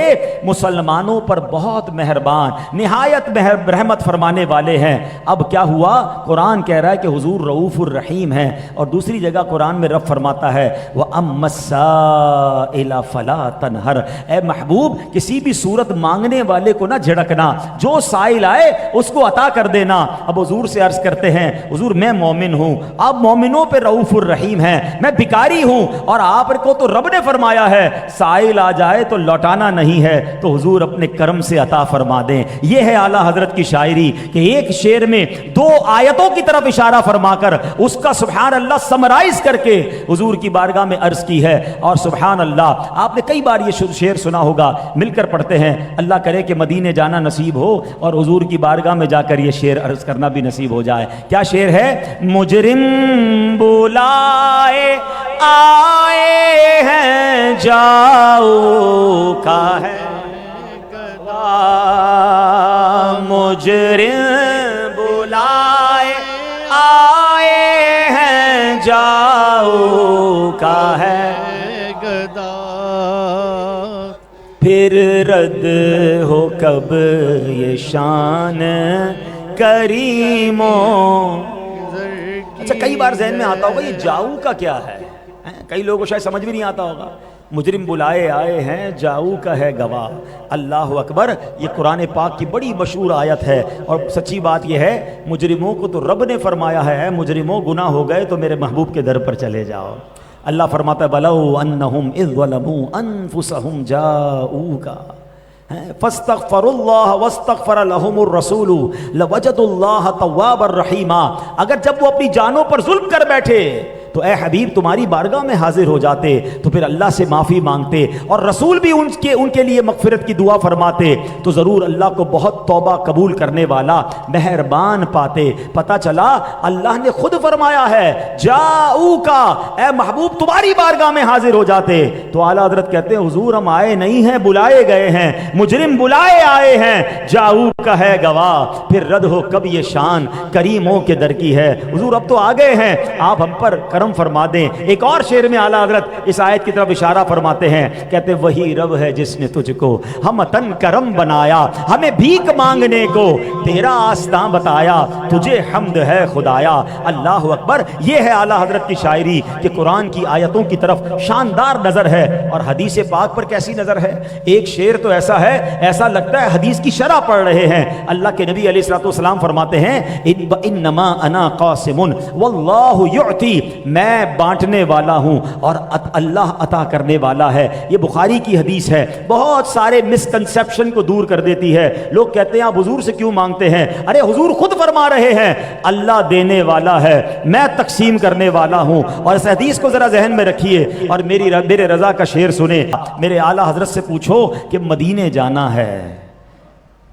مسلمانوں پر بہت مہربان، نہایت رحمت فرمانے والے ہیں۔ اب کیا ہوا؟ قرآن کہہ رہا ہے کہ حضور رؤوف الرحیم ہیں، اور دوسری جگہ قرآن میں رب فرماتا ہے وَأَمَّا السَّائِلَ فَلَا تَنْهَرْ۔ اے محبوب، کسی بھی صورت مانگنے والے کو نہ جھڑکنا، جو سائل آئے اس کو عطا کر دینا۔ اب حضور سے عرض کرتے ہیں حضور میں مومن ہوں، آپ مومنوں پہ رؤوف الرحیم ہیں، میں بھکاری ہوں، اور آپ کو تو رب نے فرمایا ہے سائل آ جائے تو لوٹانا نہیں ہے، تو حضور اپنے کرم سے عطا فرما دیں۔ یہ ہے اعلیٰ حضرت کی شاعری کہ ایک شعر میں دو آیتوں کی طرف اشارہ فرما کر اس کا سبحان اللہ سمرائز کر کے حضور کی بارگاہ میں عرض کی ہے۔ اور سبحان اللہ، آپ نے کئی بار یہ شعر سنا ہوگا، مل کر پڑھتے ہیں۔ اللہ کرے کہ مدینے جانا نصیب ہو اور حضور کی بارگاہ میں جا کر یہ شعر عرض کرنا بھی نصیب ہو جائے۔ کیا شعر ہے؟ مجرم بلائے آئے ہیں جاؤ کا ہے مجرم بلائے آئے ہیں جاؤ کا ہے گدا، پھر رد ہو کب یہ شان کریموں۔ اچھا، کئی بار ذہن میں آتا ہوگا یہ جاؤ کا کیا ہے، کئی لوگوں کو شاید سمجھ بھی نہیں آتا ہوگا۔ مجرم بلائے آئے ہیں جاؤ کا ہے گواہ، اللہ اکبر، یہ قرآن پاک کی بڑی مشہور آیت ہے۔ اور سچی بات یہ ہے مجرموں کو تو رب نے فرمایا ہے مجرموں گناہ ہو گئے تو میرے محبوب کے در پر چلے جاؤ۔ اللہ فرماتا ہے بلو انہم اذ ظلموا انفسہم جاؤکا فاستغفروا اللہ واستغفر لهم الرسول لوجدوا اللہ توابا رحیما۔ اگر جب وہ اپنی جانوں پر ظلم کر بیٹھے تو اے حبیب تمہاری بارگاہ میں حاضر ہو جاتے تو پھر اللہ سے معافی مانگتے اور رسول بھی ان کے لیے مغفرت کی دعا فرماتے تو ضرور اللہ کو بہت توبہ قبول کرنے والا مہربان پاتے۔ پتہ چلا اللہ نے خود فرمایا ہے جاؤ کا، اے محبوب تمہاری بارگاہ میں حاضر ہو جاتے۔ تو اعلیٰ حضرت کہتے ہیں حضور ہم آئے نہیں ہیں، بلائے گئے ہیں، مجرم بلائے آئے ہیں، جاؤ کا ہے گواہ، پھر رد ہو کب یہ شان کریموں کے در کی ہے۔ حضور اب تو آ گئے ہیں، آپ ہم پر کرم فرما دیں۔ ایک اور شعر میں اعلیٰ حضرت اس آیت کی طرف اشارہ فرماتے ہیں، کہتے وہی رب ہے جس نے تجھ کو ہم تن کرم بنایا، ہمیں بھیک مانگنے کو تیرا آستاں بتایا، تجھے حمد ہے خدایا۔ اللہ اکبر، یہ ہے اعلیٰ حضرت کی شاعری کہ قرآن کی آیتوں کی طرف شاندار نظر ہے اور حدیث پاک پر کیسی نظر ہے۔ ایک شعر تو ایسا ہے ایسا لگتا ہے حدیث کی شرح پڑھ رہے ہیں۔ اللہ کے نبی علیہ الصلوۃ والسلام فرماتے ہیں انما انا قاسم واللہ یعطی میں بانٹنے والا ہوں اور اللہ عطا کرنے والا ہے. یہ بخاری کی حدیث ہے, بہت سارے مسکنسیپشن کو دور کر دیتی ہے. لوگ کہتے ہیں آپ حضور سے کیوں مانگتے ہیں؟ ارے حضور خود فرما رہے ہیں اللہ دینے والا ہے, میں تقسیم کرنے والا ہوں. اور اس حدیث کو ذرا ذہن میں رکھیے اور میرے رضا کا شعر سنیں. میرے اعلیٰ حضرت سے پوچھو کہ مدینے جانا ہے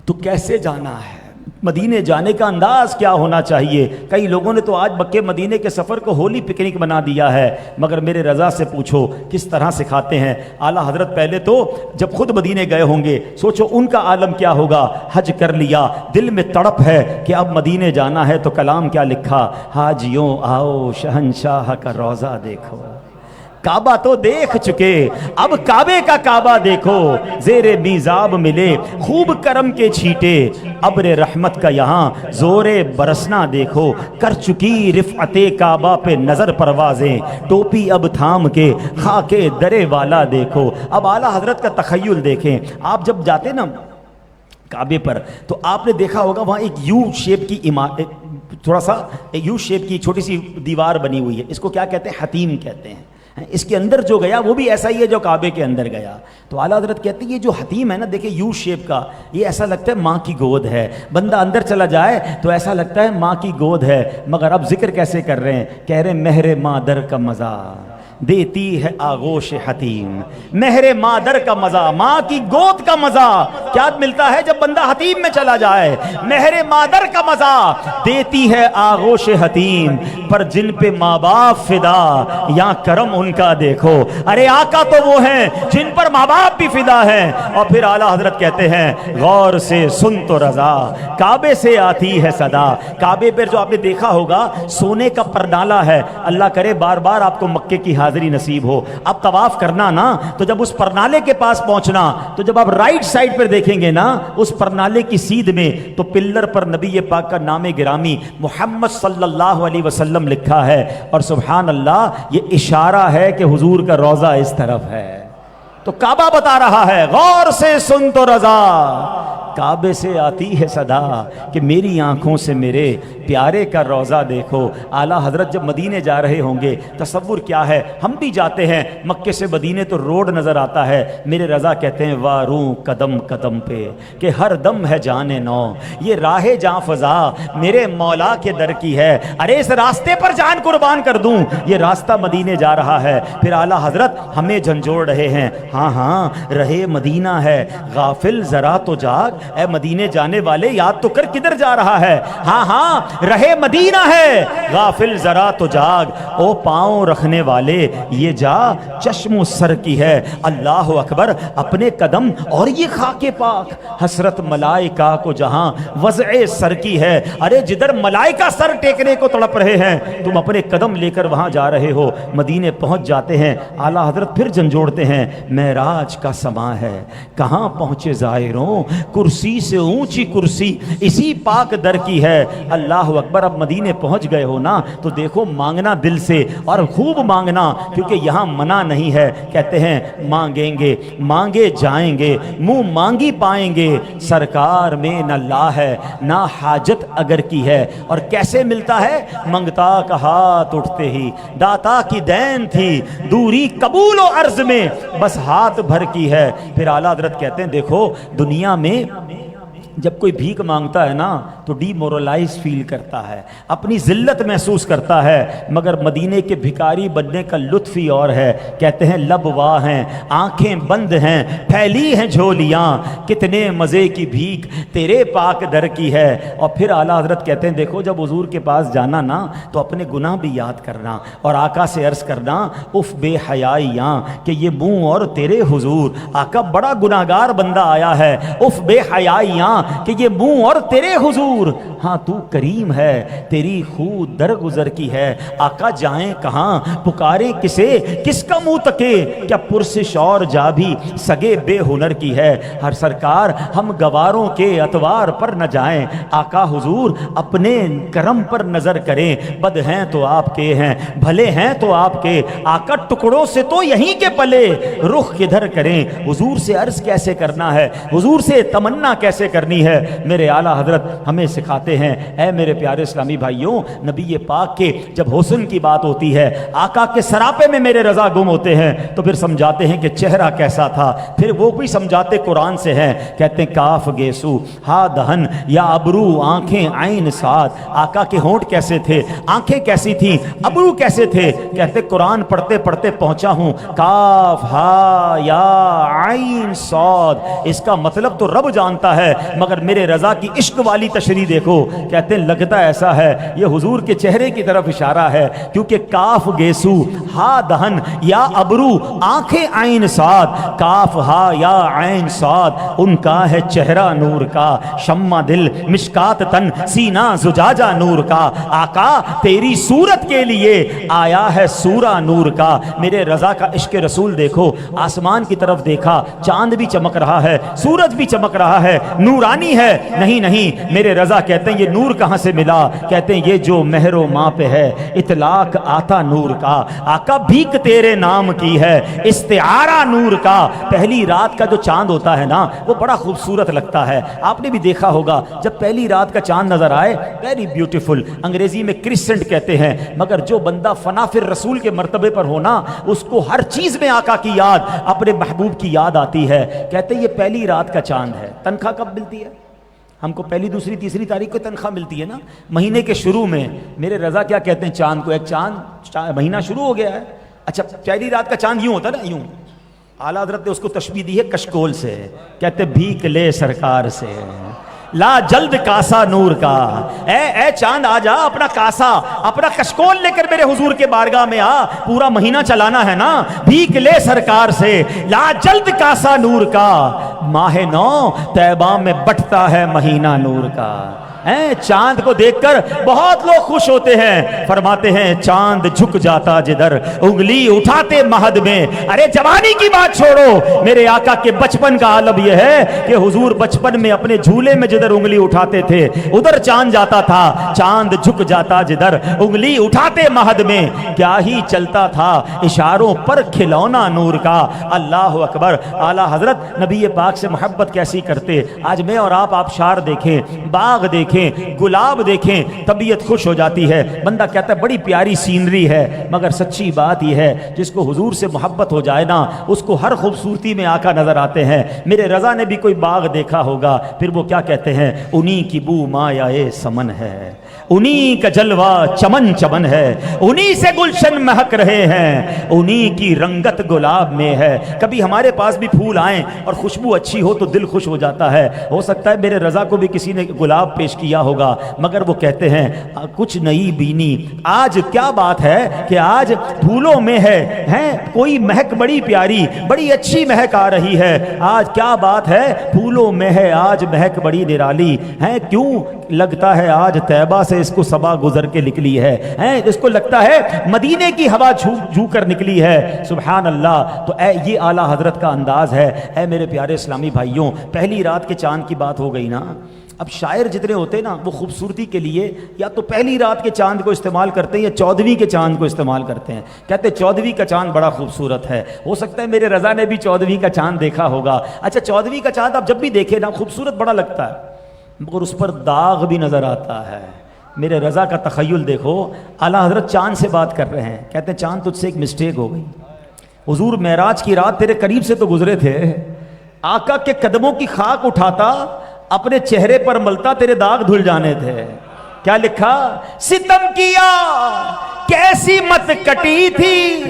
تو کیسے جانا ہے, مدینے جانے کا انداز کیا ہونا چاہیے. کئی لوگوں نے تو آج مکے مدینے کے سفر کو ہولی پکنک بنا دیا ہے, مگر میرے رضا سے پوچھو کس طرح سکھاتے ہیں. اعلیٰ حضرت پہلے تو جب خود مدینے گئے ہوں گے, سوچو ان کا عالم کیا ہوگا. حج کر لیا, دل میں تڑپ ہے کہ اب مدینے جانا ہے, تو کلام کیا لکھا, حاجیوں آؤ شہنشاہ کا روضہ دیکھو. کعبہ تو دیکھ چکے, اب کعبے کا کعبہ دیکھو. زیر میزاب ملے خوب کرم کے چھیٹے, ابر رحمت کا یہاں زور برسنا دیکھو. کر چکی رفعت کعبہ پہ نظر پروازیں, ٹوپی اب تھام کے خاک درے والا دیکھو. اب اعلیٰ حضرت کا تخیل دیکھیں. آپ جب جاتے نا کعبے پر تو آپ نے دیکھا ہوگا وہاں ایک یو شیپ کی تھوڑا سا یو شیپ کی چھوٹی سی دیوار بنی ہوئی ہے. اس کو کیا کہتے ہیں؟ حتیم کہتے ہیں. اس کے اندر جو گیا وہ بھی ایسا ہی ہے جو کعبے کے اندر گیا. تو اعلیٰ حضرت کہتے ہیں یہ جو حتیم ہے نا, دیکھیں یو شیپ کا, یہ ایسا لگتا ہے ماں کی گود ہے. بندہ اندر چلا جائے تو ایسا لگتا ہے ماں کی گود ہے. مگر اب ذکر کیسے کر رہے ہیں؟ کہہ رہے ہیں مہر مادر کا مزہ دیتی ہے آغوش حتیم. مہر مادر کا مزہ, ماں کی گود کا مزہ کیا ملتا ہے جب بندہ حتیم میں چلا جائے. مہر مادر کا مزہ دیتی ہے آغوش حتیم, پر جن پہ ماں باپ فدا یا کرم ان کا دیکھو. ارے آقا تو وہ ہیں جن پر ماں باپ بھی فدا ہیں. اور پھر اعلیٰ حضرت کہتے ہیں غور سے سن تو رضا کعبے سے آتی ہے صدا. کعبے پر جو آپ نے دیکھا ہوگا سونے کا پرنالا ہے. اللہ کرے بار بار آپ کو مکے کی حاضری نصیب ہو. اب طواف کرنا نا, تو جب اس پرنالے کے پاس پہنچنا تو جب آپ رائٹ سائڈ پر دیکھیں گے نا اس پرنالے کی سیدھ میں, تو پلر پر نبی پاک کا نام گرامی محمد صلی اللہ علیہ وسلم لکھا ہے. اور سبحان اللہ یہ اشارہ ہے کہ حضور کا روضہ اس طرف ہے. تو کعبہ بتا رہا ہے غور سے سن تو رضا کعبے سے آتی ہے صدا کہ میری آنکھوں سے میرے پیارے کا روضہ دیکھو. اعلیٰ حضرت جب مدینے جا رہے ہوں گے, تصور کیا ہے, ہم بھی جاتے ہیں مکے سے مدینے تو روڈ نظر آتا ہے. میرے رضا کہتے ہیں واروں قدم قدم پہ کہ ہر دم ہے جان نو, یہ راہ جاں فضا میرے مولا کے در کی ہے. ارے اس راستے پر جان قربان کر دوں, یہ راستہ مدینے جا رہا ہے. پھر اعلیٰ حضرت ہمیں جھنجھوڑ رہے ہیں, ہاں ہاں رہے مدینہ ہے غافل ذرا تو جاگ. اے مدینے جانے والے یاد تو کر کدھر جا رہا ہے. ہاں ہاں رہے مدینہ ہے غافل ذرا تو جاگ. او پاؤں رکھنے والے یہ جا چشم و سر کی ہے. اللہ اکبر اپنے قدم اور یہ خاک پاک حسرت ملائکہ کو جہاں وضع سر کی ہے. ارے جدھر ملائکہ سر ٹیکنے کو تڑپ رہے ہیں تم اپنے قدم لے کر وہاں جا رہے ہو. مدینے پہنچ جاتے ہیں. اعلیٰ حضرت پھر جھنجھوڑتے ہیں معراج کا سما ہے کہاں پہنچے زائروں, کرسی سے اونچی کرسی اسی پاک در کی ہے. اللہ اکبر. اب مدینے پہنچ گئے ہو نا تو دیکھو مانگنا دل سے اور خوب مانگنا, کیونکہ یہاں منع نہیں ہے. کہتے ہیں مانگیں گے مانگے جائیں گے منہ مانگی پائیں گے. سرکار میں نہ لا ہے نہ حاجت اگر کی ہے. اور کیسے ملتا ہے؟ منگتا کا ہاتھ اٹھتے ہی داتا کی دین تھی دوری قبول و عرض میں بس ہاتھ بھر کی ہے. پھر اعلیٰ حضرت کہتے ہیں دیکھو دنیا میں جب کوئی بھیک مانگتا ہے نا تو ڈی مورلائز فیل کرتا ہے, اپنی ذلت محسوس کرتا ہے. مگر مدینے کے بھکاری بننے کا لطف ہی اور ہے. کہتے ہیں لب واہ ہیں آنکھیں بند ہیں پھیلی ہیں جھولیاں کتنے مزے کی بھیک تیرے پاک در کی ہے. اور پھر اعلیٰ حضرت کہتے ہیں دیکھو جب حضور کے پاس جانا نا تو اپنے گناہ بھی یاد کرنا اور آقا سے عرض کرنا اف بے حیائیاں کہ یہ منہ اور تیرے حضور. آقا بڑا گناہگار بندہ آیا ہے, اف بے حیائیاں کہ یہ منہ اور تیرے حضور. ہاں تو کریم ہے تیری خود درگزر کی ہے. آقا جائیں کہاں پکارے کسے کس کا منہ تکے کیا پرسش اور جا بھی سگے بے ہنر کی ہے. ہر سرکار ہم گواروں کے اتوار پر نہ جائیں. آقا حضور اپنے کرم پر نظر کریں. بد ہیں تو آپ کے ہیں بھلے ہیں تو آپ کے. آقا ٹکڑوں سے تو یہیں کے پلے رخ کدھر کریں. حضور سے عرض کیسے کرنا ہے, حضور سے تمنا کیسے کرنی کرنی ہے میرے اعلیٰ حضرت ہمیں سکھاتے ہیں۔ اے میرے پیارے اسلامی بھائیوں، نبی پاک کے جب حسن کی بات ہوتی ہے، آقا کے سراپے میں میرے رضا گم ہوتے ہیں تو پھر سمجھاتے ہیں کہ چہرہ کیسا تھا، پھر وہ بھی سمجھاتے قرآن سے ہیں، کہتے ہیں کاف گیسو ہا دہن یا ابرو آنکھیں عین سعد، آقا کے ہونٹ کیسے تھے، آنکھیں کیسی تھیں، ابرو کیسے تھے، کہتے قرآن پڑھتے پڑھتے پہنچا ہوں کاف ہا یا عین صاد، اس کا مطلب تو رب جانتا ہے مگر میرے رضا کی عشق والی تشریح دیکھو، کہتے ہیں لگتا ایسا ہے یہ حضور کے چہرے کی طرف اشارہ ہے، کیونکہ کاف گیسو ہا دہن یا ابرو آنکھیں عین سعد، کاف ہا یا عین سعد، ان کا ہے چہرہ نور کا، شمع دل مشکات تن سینہ زجاجہ نور کا، آقا تیری صورت کے لیے آیا ہے سورہ نور کا۔ میرے رضا کا عشق رسول دیکھو، آسمان کی طرف دیکھا چاند بھی چمک رہا ہے، سورج بھی چمک رہا ہے، نورانی ہے، نہیں میرے رضا کہتے ہیں یہ نور کہاں سے ملا، کہتے ہیں یہ جو مہر و ماں پہ ہے اطلاق آتا نور کا، آقا بھیک تیرے نام کی ہے استعارہ نور کا۔ پہلی رات کا جو چاند ہوتا ہے نا وہ بڑا خوبصورت لگتا ہے، آپ نے بھی دیکھا ہوگا جب پہلی رات کا چاند نظر آئے، ویری بیوٹیفل، انگریزی میں کرسنٹ کہتے ہیں، مگر جو بندہ فنا فر رسول کے مرتبے پر ہونا اس کو ہر چیز میں آقا کی یاد، اپنے محبوب کی یاد آتی ہے۔ کہتے ہیں یہ پہلی رات کا چاند ہے، تنخواہ کب ملتی ہے؟ ہم کو پہلی دوسری تیسری تاریخ کو تنخواہ ملتی ہے نا، مہینے کے شروع میں۔ میرے رضا کیا کہتے ہیں چاند کو، ایک چاند مہینہ شروع ہو گیا ہے، اچھا پہلی رات کا چاند یوں ہوتا ہے نا، یوں، اعلیٰ حضرت نے اس کو تشبیہ دی ہے کشکول سے، کہتے بھیک لے سرکار سے لا جلد کاسا نور کا، اے چاند آ جا، اپنا کاسا اپنا کشکول لے کر میرے حضور کے بارگاہ میں آ، پورا مہینہ چلانا ہے نا، بھیک لے سرکار سے لا جلد کاسا نور کا، ماہ نو طیبہ میں بٹتا ہے مہینہ نور کا۔ چاند کو دیکھ کر بہت لوگ خوش ہوتے ہیں، فرماتے ہیں چاند جھک جاتا جدھر انگلی اٹھاتے مہد میں۔ ارے جوانی کی بات چھوڑو، میرے آقا کے بچپن کا عالم یہ ہے کہ حضور بچپن میں اپنے جھولے میں جدھر انگلی اٹھاتے تھے ادھر چاند جاتا تھا، چاند جھک جاتا جدھر انگلی اٹھاتے مہد میں، کیا ہی چلتا تھا اشاروں پر کھلونا نور کا۔ اللہ اکبر، اعلیٰ حضرت نبی پاک سے محبت کیسی کرتے۔ آج میں اور آپ آبشار دیکھیں، باغ دیکھیں، گلاب دیکھیں، طبیعت خوش ہو جاتی ہے، بندہ کہتا ہے بڑی پیاری سینری ہے، مگر سچی بات یہ ہے جس کو حضور سے محبت ہو جائے نا اس کو ہر خوبصورتی میں آقا نظر آتے ہیں۔ میرے رضا نے بھی کوئی باغ دیکھا ہوگا، پھر وہ کیا کہتے ہیں، انہی کی بو مایہ سمن ہے، انہی کا جلوہ چمن چمن ہے، انہی سے گلشن مہک رہے ہیں، انہی کی رنگت گلاب میں ہے۔ کبھی ہمارے پاس بھی پھول آئیں اور خوشبو اچھی ہو تو دل خوش ہو جاتا ہے، ہو سکتا ہے میرے رضا کو بھی کسی نے گلاب پیش کیا ہوگا، مگر وہ کہتے ہیں کچھ نئی بینی، آج کیا بات ہے کہ آج پھولوں میں ہے کوئی مہک بڑی پیاری، بڑی اچھی مہک آ رہی ہے، آج کیا بات ہے پھولوں میں ہے آج مہک بڑی نرالی ہے، کیوں لگتا ہے آج طیبہ سے اس کو صبا گزر کے نکلی ہے، اس کو لگتا ہے مدینے کی ہوا جھو کر نکلی ہے، سبحان اللہ۔ تو یہ اعلیٰ حضرت کا انداز ہے۔ اے میرے پیارے اسلامی بھائیوں، پہلی رات کے چاند کی بات ہو گئی نا، اب شاعر جتنے ہوتے ہیں نا وہ خوبصورتی کے لیے یا تو پہلی رات کے چاند کو استعمال کرتے ہیں یا 14ویں کے چاند کو استعمال کرتے ہیں، کہتے ہیں 14ویں کا چاند بڑا خوبصورت ہے۔ ہو سکتا ہے میرے رضا نے بھی 14ویں کا چاند دیکھا ہوگا، اچھا 14ویں کا چاند آپ جب بھی دیکھیں نا خوبصورت بڑا لگتا ہے، مگر اس پر داغ بھی نظر آتا ہے۔ میرے رضا کا تخیل دیکھو، اعلیٰ حضرت چاند سے بات کر رہے ہیں، کہتے ہیں چاند تجھ سے ایک مسٹیک ہو گئی، حضور معراج کی رات تیرے قریب سے تو گزرے تھے، آقا کے قدموں کی خاک اٹھاتا اپنے چہرے پر ملتا تیرے داغ دھل جانے تھے۔ کیا لکھا، ستم کیا کیسی مت کٹی تھی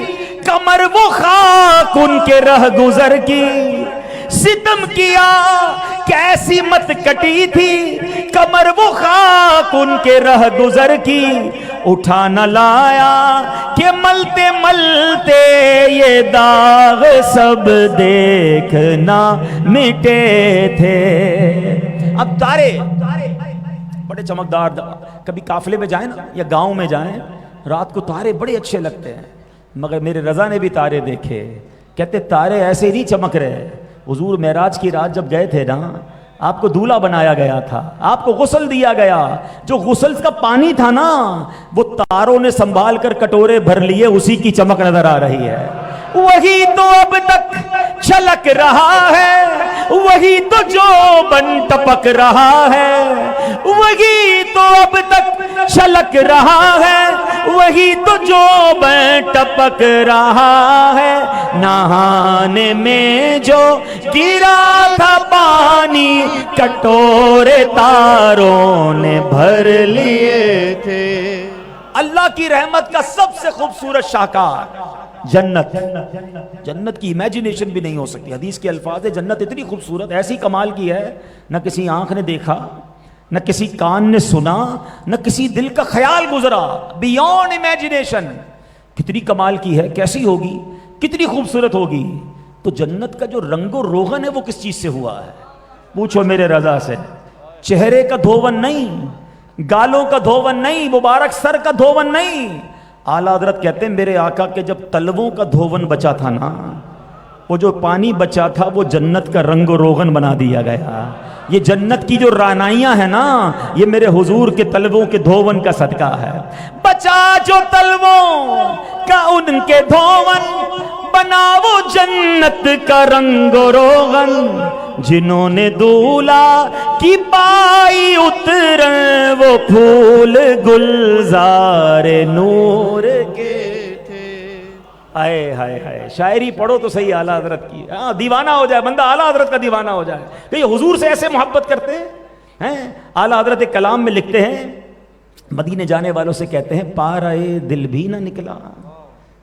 کمر وہ خاک ان کے رہ گزر کی، ستم کیا کیسی مت کٹی تھی کمر وہ خاک ان کے رہ گزر کی، اٹھا نہ لایا کہ ملتے ملتے یہ داغ سب دیکھنا مٹے تھے۔ اب تارے بڑے چمکدار، کبھی قافلے میں جائیں نا یا گاؤں میں جائیں، رات کو تارے بڑے اچھے لگتے ہیں، مگر میرے رضا نے بھی تارے دیکھے، کہتے تارے ایسے نہیں چمک رہے۔ حضور معراج کی رات جب گئے تھے نا، آپ کو دولہا بنایا گیا تھا، آپ کو غسل دیا گیا، جو غسل کا پانی تھا نا وہ تاروں نے سنبھال کر کٹورے بھر لیے، اسی کی چمک نظر آ رہی ہے۔ وہی تو اب تک چھلک رہا ہے، وہی تو جو بن ٹپک رہا ہے، وہی تو اب تک چھلک رہا ہے، وہی تو جو بن ٹپک رہا ہے، نہانے میں جو گرا تھا پانی کٹورے تاروں نے بھر لیے تھے۔ اللہ کی رحمت کا سب سے خوبصورت شاہکار جنت، جنت کی امیجنیشن بھی نہیں ہو سکتی۔ حدیث کے الفاظ ہے جنت اتنی خوبصورت، ایسی کمال کی ہے، نہ کسی آنکھ نے دیکھا، نہ کسی کان نے سنا، نہ کسی دل کا خیال گزرا، بیونڈ امیجنیشن۔ کتنی کمال کی ہے، کیسی ہوگی، کتنی خوبصورت ہوگی۔ تو جنت کا جو رنگ و روغن ہے وہ کس چیز سے ہوا ہے؟ پوچھو میرے رضا سے۔ چہرے کا دھوون نہیں، گالوں کا دھوون نہیں، مبارک سر کا دھوون نہیں۔ اعلیٰ حضرت کہتے ہیں میرے آقا کے جب تلووں کا دھوون بچا تھا نا، وہ جو پانی بچا تھا وہ جنت کا رنگ و روغن بنا دیا گیا۔ یہ جنت کی جو رانائیاں ہیں نا، یہ میرے حضور کے تلووں کے دھوون کا صدقہ ہے۔ بچا جو تلووں کا ان کے دھوون، بنا وہ جنت کا رنگ و روغن۔ جنہوں نے دولہا کی پائی اترن، وہ پھول گلزار نور کے تھے۔ ہائے ہائے ہائے، شاعری پڑھو تو صحیح اعلیٰ حضرت کی، دیوانہ ہو جائے بندہ، اعلیٰ حضرت کا دیوانہ ہو جائے کہ یہ حضور سے ایسے محبت کرتے ہیں۔ اعلیٰ حضرت ایک کلام میں لکھتے ہیں، مدینے جانے والوں سے کہتے ہیں پارائے دل بھی نہ نکلا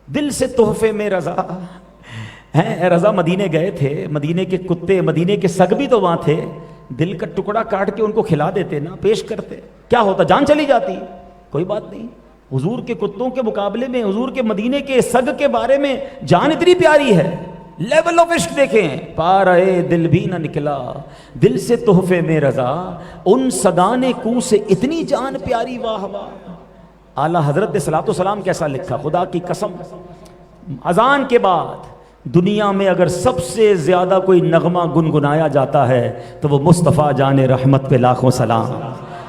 دل سے تحفے میں رضا ہے۔ رضا مدینے گئے تھے، مدینے کے کتے، مدینے کے سگ بھی تو وہاں تھے، دل کا ٹکڑا کاٹ کے ان کو کھلا دیتے نا، پیش کرتے، کیا ہوتا؟ جان چلی جاتی، کوئی بات نہیں۔ حضور کے کتوں کے مقابلے میں حضور کے مدینے کے سگ کے بارے میں جان اتنی پیاری ہے۔ لیول آف عشق دیکھیں، پارائے دل بھی نہ نکلا دل سے تحفے میں رضا، ان سگانے کو سے اتنی جان پیاری، واہ واہ۔ اعلیٰ حضرت صلاۃ و سلام کیسا لکھا، خدا کی قسم، اذان کے بعد دنیا میں اگر سب سے زیادہ کوئی نغمہ گنگنایا جاتا ہے تو وہ مصطفیٰ جان رحمت پہ لاکھوں سلام،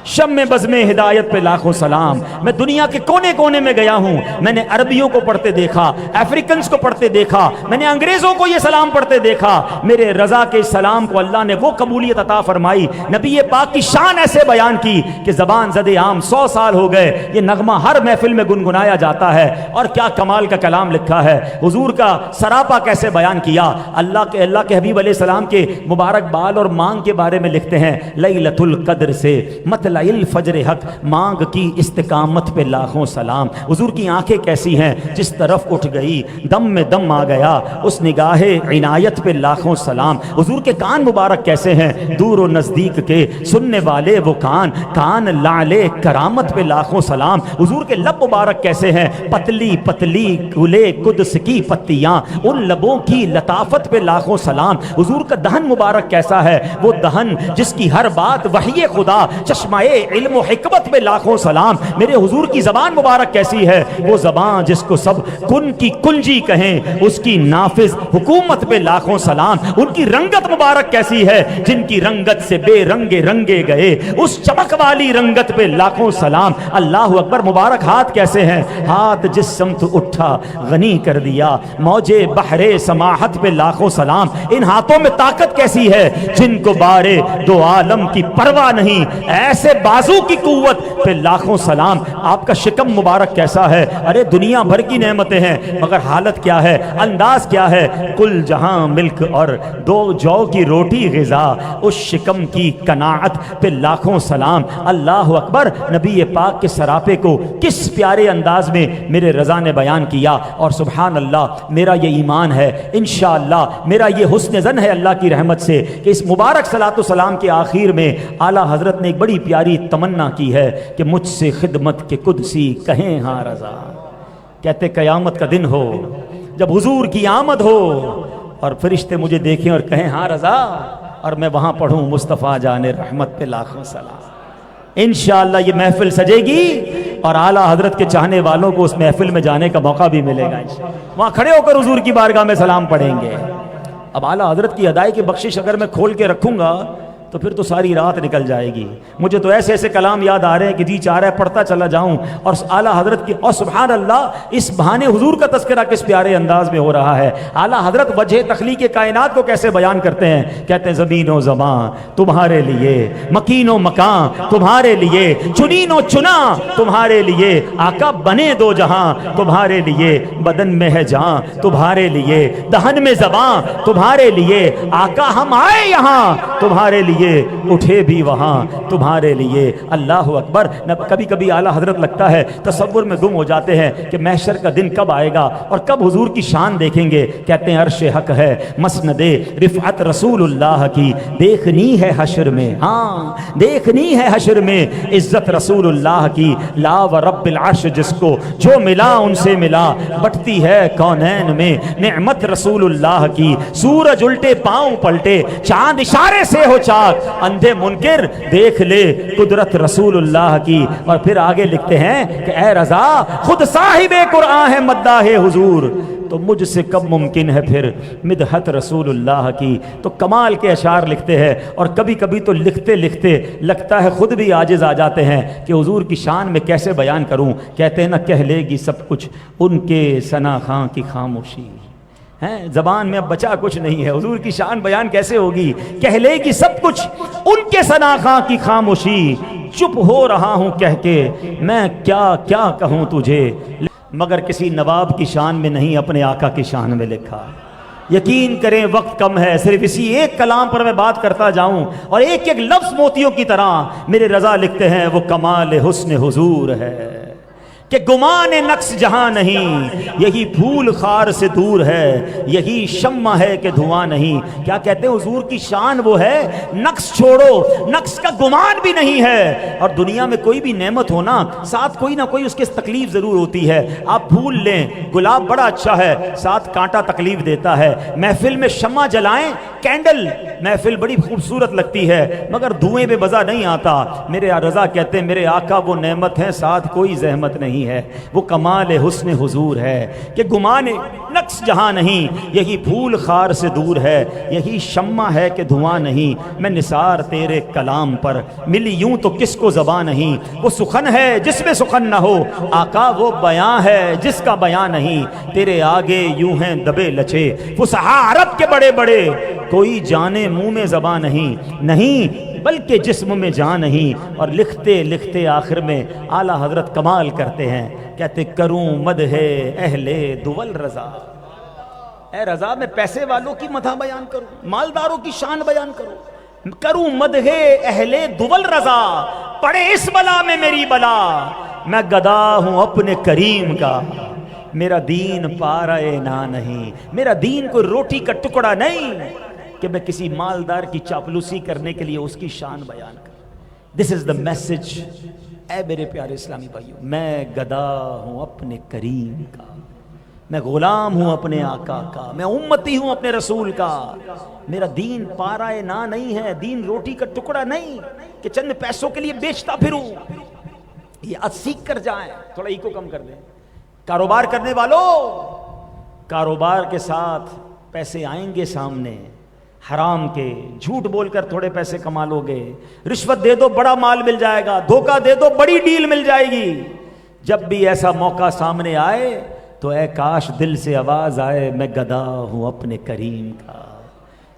شمع بزم ہدایت پہ لاکھوں سلام۔ میں دنیا کے کونے کونے میں گیا ہوں، میں نے عربیوں کو پڑھتے دیکھا، افریکنز کو پڑھتے دیکھا، میں نے انگریزوں کو یہ سلام پڑھتے دیکھا۔ میرے رضا کے سلام کو اللہ نے وہ قبولیت عطا فرمائی، نبی پاک کی شان ایسے بیان کی کہ زبان زد عام 100 سال ہو گئے یہ نغمہ ہر محفل میں گنگنایا جاتا ہے۔ اور کیا کمال کا کلام لکھا ہے، حضور کا سراپا کیسے بیان کیا۔ اللہ کے حبیب علیہ السلام کے مبارک بال اور مانگ کے بارے میں لکھتے ہیں، لیلۃ القدر سے مطلع الفجر حق، مانگ کی استقامت پہ لاکھوں سلام۔ حضور کی آنکھیں کیسی ہیں، جس طرف اٹھ گئی دم میں دم آ گیا، اس نگاہ عنایت پہ لاکھوں سلام۔ حضور کے کان مبارک کیسے ہیں، دور و نزدیک کے سننے والے وہ کان، کان لعلے کرامت پہ لاکھوں سلام۔ حضور کے لب مبارک کیسے ہیں، پتلی پتلی گلے قدس کی پتیاں، ان لبوں کی لطافت پہ لاکھوں سلام۔ حضور کا دہن مبارک کیسا ہے، وہ دہن جس کی ہر بات وحی خدا، چشمہ علم و حکمت پہ لاکھوں سلام۔ میرے حضور کی زبان مبارک کیسی ہے، وہ زبان جس کو سب کن کی کنجی کہیں، اس کی نافذ حکومت پہ لاکھوں سلام۔ ان کی رنگت مبارک کیسی ہے، جن کی رنگت سے بے رنگے رنگے گئے، اس چمک والی رنگت پہ لاکھوں سلام۔ اللہ اکبر، مبارک ہاتھ کیسے ہیں، ہاتھ جس سمت اٹھا غنی کر دیا، موجے بحر سماحت پہ لاکھوں سلام۔ ان ہاتھوں میں طاقت کیسی ہے، جن کو بارے دو عالم کی پرواہ نہیں، ایسے بازو کی قوت پہ لاکھوں سلام۔ آپ کا شکم مبارک کیسا ہے، ارے دنیا بھر کی نعمتیں ہیں مگر حالت کیا ہے، انداز کیا ہے، کل جہاں ملک اور 2 جو کی روٹی غذا، اس شکم کی قناعت پہ لاکھوں سلام۔ اللہ اکبر، نبی پاک کے سراپے کو کس پیارے انداز میں میرے رضا نے بیان کیا۔ اور سبحان اللہ، میرا یہ ایمان ہے، انشاءاللہ میرا یہ حسن ظن ہے اللہ کی رحمت سے کہ اس مبارک صلاۃ و سلام کے آخر میں اعلیٰ حضرت نے ایک بڑی پیاری تمنا کی ہے کہ مجھ سے خدمت کے قدسی کہیں ہاں رضا۔ کہتے قیامت کا دن ہو جب حضور کی آمد ہو اور فرشتے مجھے دیکھیں اور کہیں ہاں رضا، اور میں وہاں پڑھوں مصطفیٰ جان رحمت پہ لاکھوں سلام۔ انشاءاللہ یہ محفل سجے گی اور اعلیٰ حضرت کے چاہنے والوں کو اس محفل میں جانے کا موقع بھی ملے گا، وہاں کھڑے ہو کر حضور کی بارگاہ میں سلام پڑھیں گے۔ اب اعلیٰ حضرت کی ادائی کی بخشش اگر میں کھول کے رکھوں گا تو پھر تو ساری رات نکل جائے گی. مجھے تو ایسے ایسے کلام یاد آ رہے ہیں کہ جی چاہ رہا ہے پڑھتا چلا جاؤں. اور اعلیٰ حضرت کی، اور سبحان اللہ اس بہانے حضور کا تذکرہ کس پیارے انداز میں ہو رہا ہے. اعلیٰ حضرت وجہ تخلیق کائنات کو کیسے بیان کرتے ہیں. کہتے ہیں زمین و زبان تمہارے لیے، مکین و مکان تمہارے لیے، چنین و چنا تمہارے لیے، آقا بنے دو جہاں تمہارے لیے، بدن میں ہے جہاں تمہارے لیے، دہن میں زبان تمہارے لیے، آقا ہم آئے یہاں تمہارے لیے، اٹھے بھی وہاں تمہارے لیے. اللہ اکبر. کبھی کبھی اعلیٰ حضرت لگتا ہے تصور میں گم ہو جاتے ہیں کہ محشر کا دن کب آئے گا اور کب حضور کی شان دیکھیں گے. کہتے ہیں عرش حق ہے مسند رفعت رسول اللہ کی، دیکھنی ہے حشر میں، ہاں دیکھنی ہے حشر میں عزت رسول اللہ کی. لا و رب العرش جس کو جو ملا ان سے ملا، بٹتی ہے کونین میں نعمت رسول اللہ کی. سورج الٹے پاؤں پلٹے، چاند اشارے سے ہو چاک، اندھے منکر دیکھ لے قدرت رسول اللہ کی. اور پھر آگے لکھتے ہیں کہ اے رضا خود صاحب قرآن ہے مداح حضور، تو مجھ سے کب ممکن ہے پھر مدحت رسول اللہ کی. تو کمال کے اشعار لکھتے ہیں. اور کبھی کبھی تو لکھتے لکھتے لگتا ہے خود بھی عاجز آ جاتے ہیں کہ حضور کی شان میں کیسے بیان کروں. کہتے ہیں نہ کہہ لے گی سب کچھ ان کے ثنا خاں کی خاموشی. زبان میں اب بچا کچھ نہیں ہے، حضور کی شان بیان کیسے ہوگی. کہہ لے گی سب کچھ ان کے ثنا خاں کی خاموشی، چپ ہو رہا ہوں کہہ کے میں کیا کیا کہوں تجھے، مگر کسی نواب کی شان میں نہیں اپنے آقا کی شان میں لکھا. یقین کریں وقت کم ہے، صرف اسی ایک کلام پر میں بات کرتا جاؤں اور ایک ایک لفظ موتیوں کی طرح. میرے رضا لکھتے ہیں وہ کمال حسن حضور ہے کہ گمان نقص جہاں نہیں، یہی پھول خار سے دور ہے، یہی شمع ہے کہ دھواں نہیں. کیا کہتے ہیں حضور کی شان وہ ہے نقص چھوڑو، نقص کا گمان بھی نہیں ہے. اور دنیا میں کوئی بھی نعمت ہونا ساتھ کوئی نہ کوئی اس کے تکلیف ضرور ہوتی ہے. آپ پھول لیں، گلاب بڑا اچھا ہے، ساتھ کانٹا تکلیف دیتا ہے. محفل میں شمع جلائیں، کینڈل، محفل بڑی خوبصورت لگتی ہے مگر دھوئیں بے مزہ نہیں آتا. میرے رضا کہتے ہیں میرے آقا وہ نعمت ہے ساتھ کوئی زحمت نہیں ہے، وہ کمال حسن حضور ہے کہ گمان نقص جہاں نہیں، یہی پھول خار سے دور ہے، یہی شمع ہے کہ دھواں نہیں. میں نثار تیرے کلام پر ملی یوں تو کس کو زبان نہیں. وہ سخن ہے جس میں سخن نہ ہو، آقا وہ بیان ہے جس کا بیان نہیں. تیرے آگے یوں ہیں دبے لچے فصحا عرب کے بڑے بڑے، کوئی جانے منہ میں زبان نہیں بلکہ جسم میں جان نہیں. اور لکھتے لکھتے آخر میں اعلیٰ حضرت کمال کرتے ہیں، کہتے کروں مدح اہل دول رضا. اے رضا میں پیسے والوں کی مدح بیان کروں، مالداروں کی شان بیان کروں مدح اہل دول رضا، پڑے اس بلا میں میری بلا، میں گدا ہوں اپنے کریم کا. میرا دین پارے نہ نہیں، میرا دین کوئی روٹی کا ٹکڑا نہیں کہ میں کسی مالدار کی چاپلوسی کرنے کے لیے اس کی شان بیان کروں. دس از دا میسج. اے میرے پیارے اسلامی بھائیوں، میں گدا ہوں اپنے کریم کا، میں غلام ہوں اپنے آقا کا، میں امتی ہوں اپنے رسول کا. میرا دین پارائے نہ نہیں ہے، دین روٹی کا ٹکڑا نہیں کہ چند پیسوں کے لیے بیچتا پھروں. یہ سیکھ کر جائیں، تھوڑا ایکو کم کر دیں. کاروبار کرنے والوں، کاروبار کے ساتھ پیسے آئیں گے سامنے حرام کے، جھوٹ بول کر تھوڑے پیسے کما لو گے. رشوت دے دو بڑا مال مل جائے گا، دھوکہ دے دو بڑی ڈیل مل جائے گی. جب بھی ایسا موقع سامنے آئے تو اے کاش دل سے آواز آئے میں گدا ہوں اپنے کریم کا.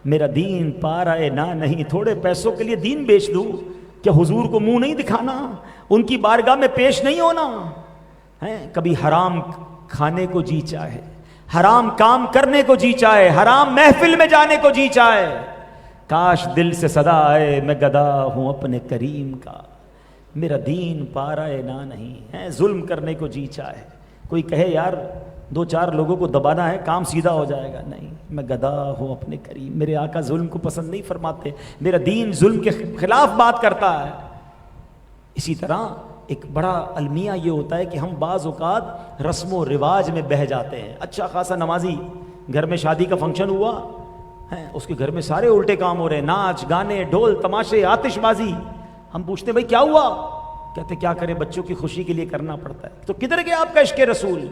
میرا دین پارائے نہ نہیں، تھوڑے پیسوں کے لیے دین بیچ دوں. کیا حضور کو منہ نہیں دکھانا، ان کی بارگاہ میں پیش نہیں ہونا ہے؟ کبھی حرام کھانے کو جی چاہے، حرام کام کرنے کو جی چاہے، حرام محفل میں جانے کو جی چاہے، کاش دل سے صدا آئے میں گدا ہوں اپنے کریم کا. میرا دین پارائے نہ نہیں ہے. ظلم کرنے کو جی چاہے، کوئی کہے یار دو چار لوگوں کو دبانا ہے کام سیدھا ہو جائے گا، نہیں، میں گدا ہوں اپنے کریم. میرے آقا ظلم کو پسند نہیں فرماتے، میرا دین ظلم کے خلاف بات کرتا ہے. اسی طرح ایک بڑا المیہ یہ ہوتا ہے کہ ہم بعض اوقات رسم و رواج میں بہہ جاتے ہیں. اچھا خاصا نمازی، گھر میں شادی کا فنکشن ہوا ہے، اس کے گھر میں سارے الٹے کام ہو رہے ہیں، ناچ گانے ڈھول تماشے آتش بازی. ہم پوچھتے ہیں بھائی کیا ہوا؟ کہتے کیا کرے بچوں کی خوشی کے لیے کرنا پڑتا ہے. تو کدھر گیا آپ کا عشق رسول،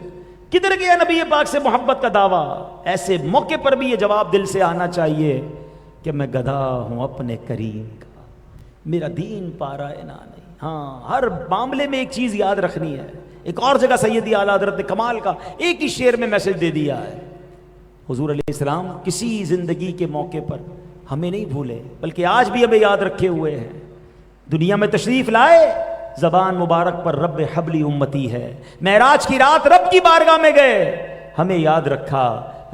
کدھر گیا نبی پاک سے محبت کا دعویٰ؟ ایسے موقع پر بھی یہ جواب دل سے آنا چاہیے کہ میں گدا ہوں اپنے کریم کا. میرا دین پارا نہ نہیں. ہاں ہر معاملے میں ایک چیز یاد رکھنی ہے. ایک اور جگہ سیدی اعلیٰ حضرت نے کمال کا ایک ہی شعر میں میسج دے دیا ہے. حضور علیہ السلام کسی زندگی کے موقع پر ہمیں نہیں بھولے بلکہ آج بھی ہمیں یاد رکھے ہوئے ہیں. دنیا میں تشریف لائے, زبان مبارک پر رب حبلی امتی ہے. معراج کی رات رب کی بارگاہ میں گئے, ہمیں یاد رکھا.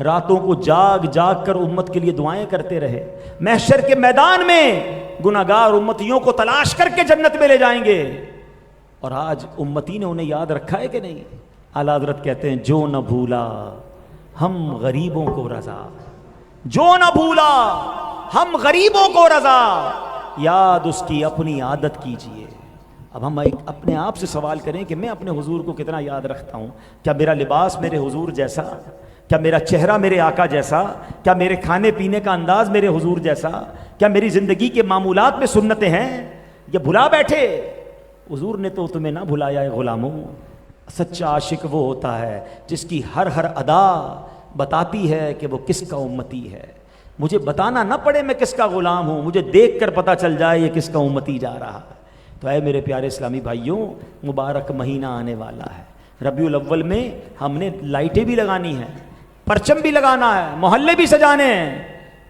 راتوں کو جاگ جاگ کر امت کے لیے دعائیں کرتے رہے. محشر کے میدان میں گناہگار امتیوں کو تلاش کر کے جنت میں لے جائیں گے. اور آج امتی نے انہیں یاد رکھا ہے کہ نہیں؟ اعلیٰ حضرت کہتے ہیں جو نہ بھولا ہم غریبوں کو رضا, جو نہ بھولا ہم غریبوں کو رضا, یاد اس کی اپنی عادت کیجئے. اب ہم اپنے آپ سے سوال کریں کہ میں اپنے حضور کو کتنا یاد رکھتا ہوں. کیا میرا لباس میرے حضور جیسا؟ کیا میرا چہرہ میرے آقا جیسا؟ کیا میرے کھانے پینے کا انداز میرے حضور جیسا؟ کیا میری زندگی کے معمولات میں سنتیں ہیں؟ یا بھلا بیٹھے؟ حضور نے تو تمہیں نہ بھلایا ہے غلاموں. سچا عاشق وہ ہوتا ہے جس کی ہر ادا بتاتی ہے کہ وہ کس کا امتی ہے. مجھے بتانا نہ پڑے میں کس کا غلام ہوں, مجھے دیکھ کر پتہ چل جائے یہ کس کا امتی جا رہا ہے. تو اے میرے پیارے اسلامی بھائیوں, مبارک مہینہ آنے والا ہے. ربیع الاول میں ہم نے لائٹیں بھی لگانی ہیں, پرچم بھی لگانا ہے, محلے بھی سجانے ہیں,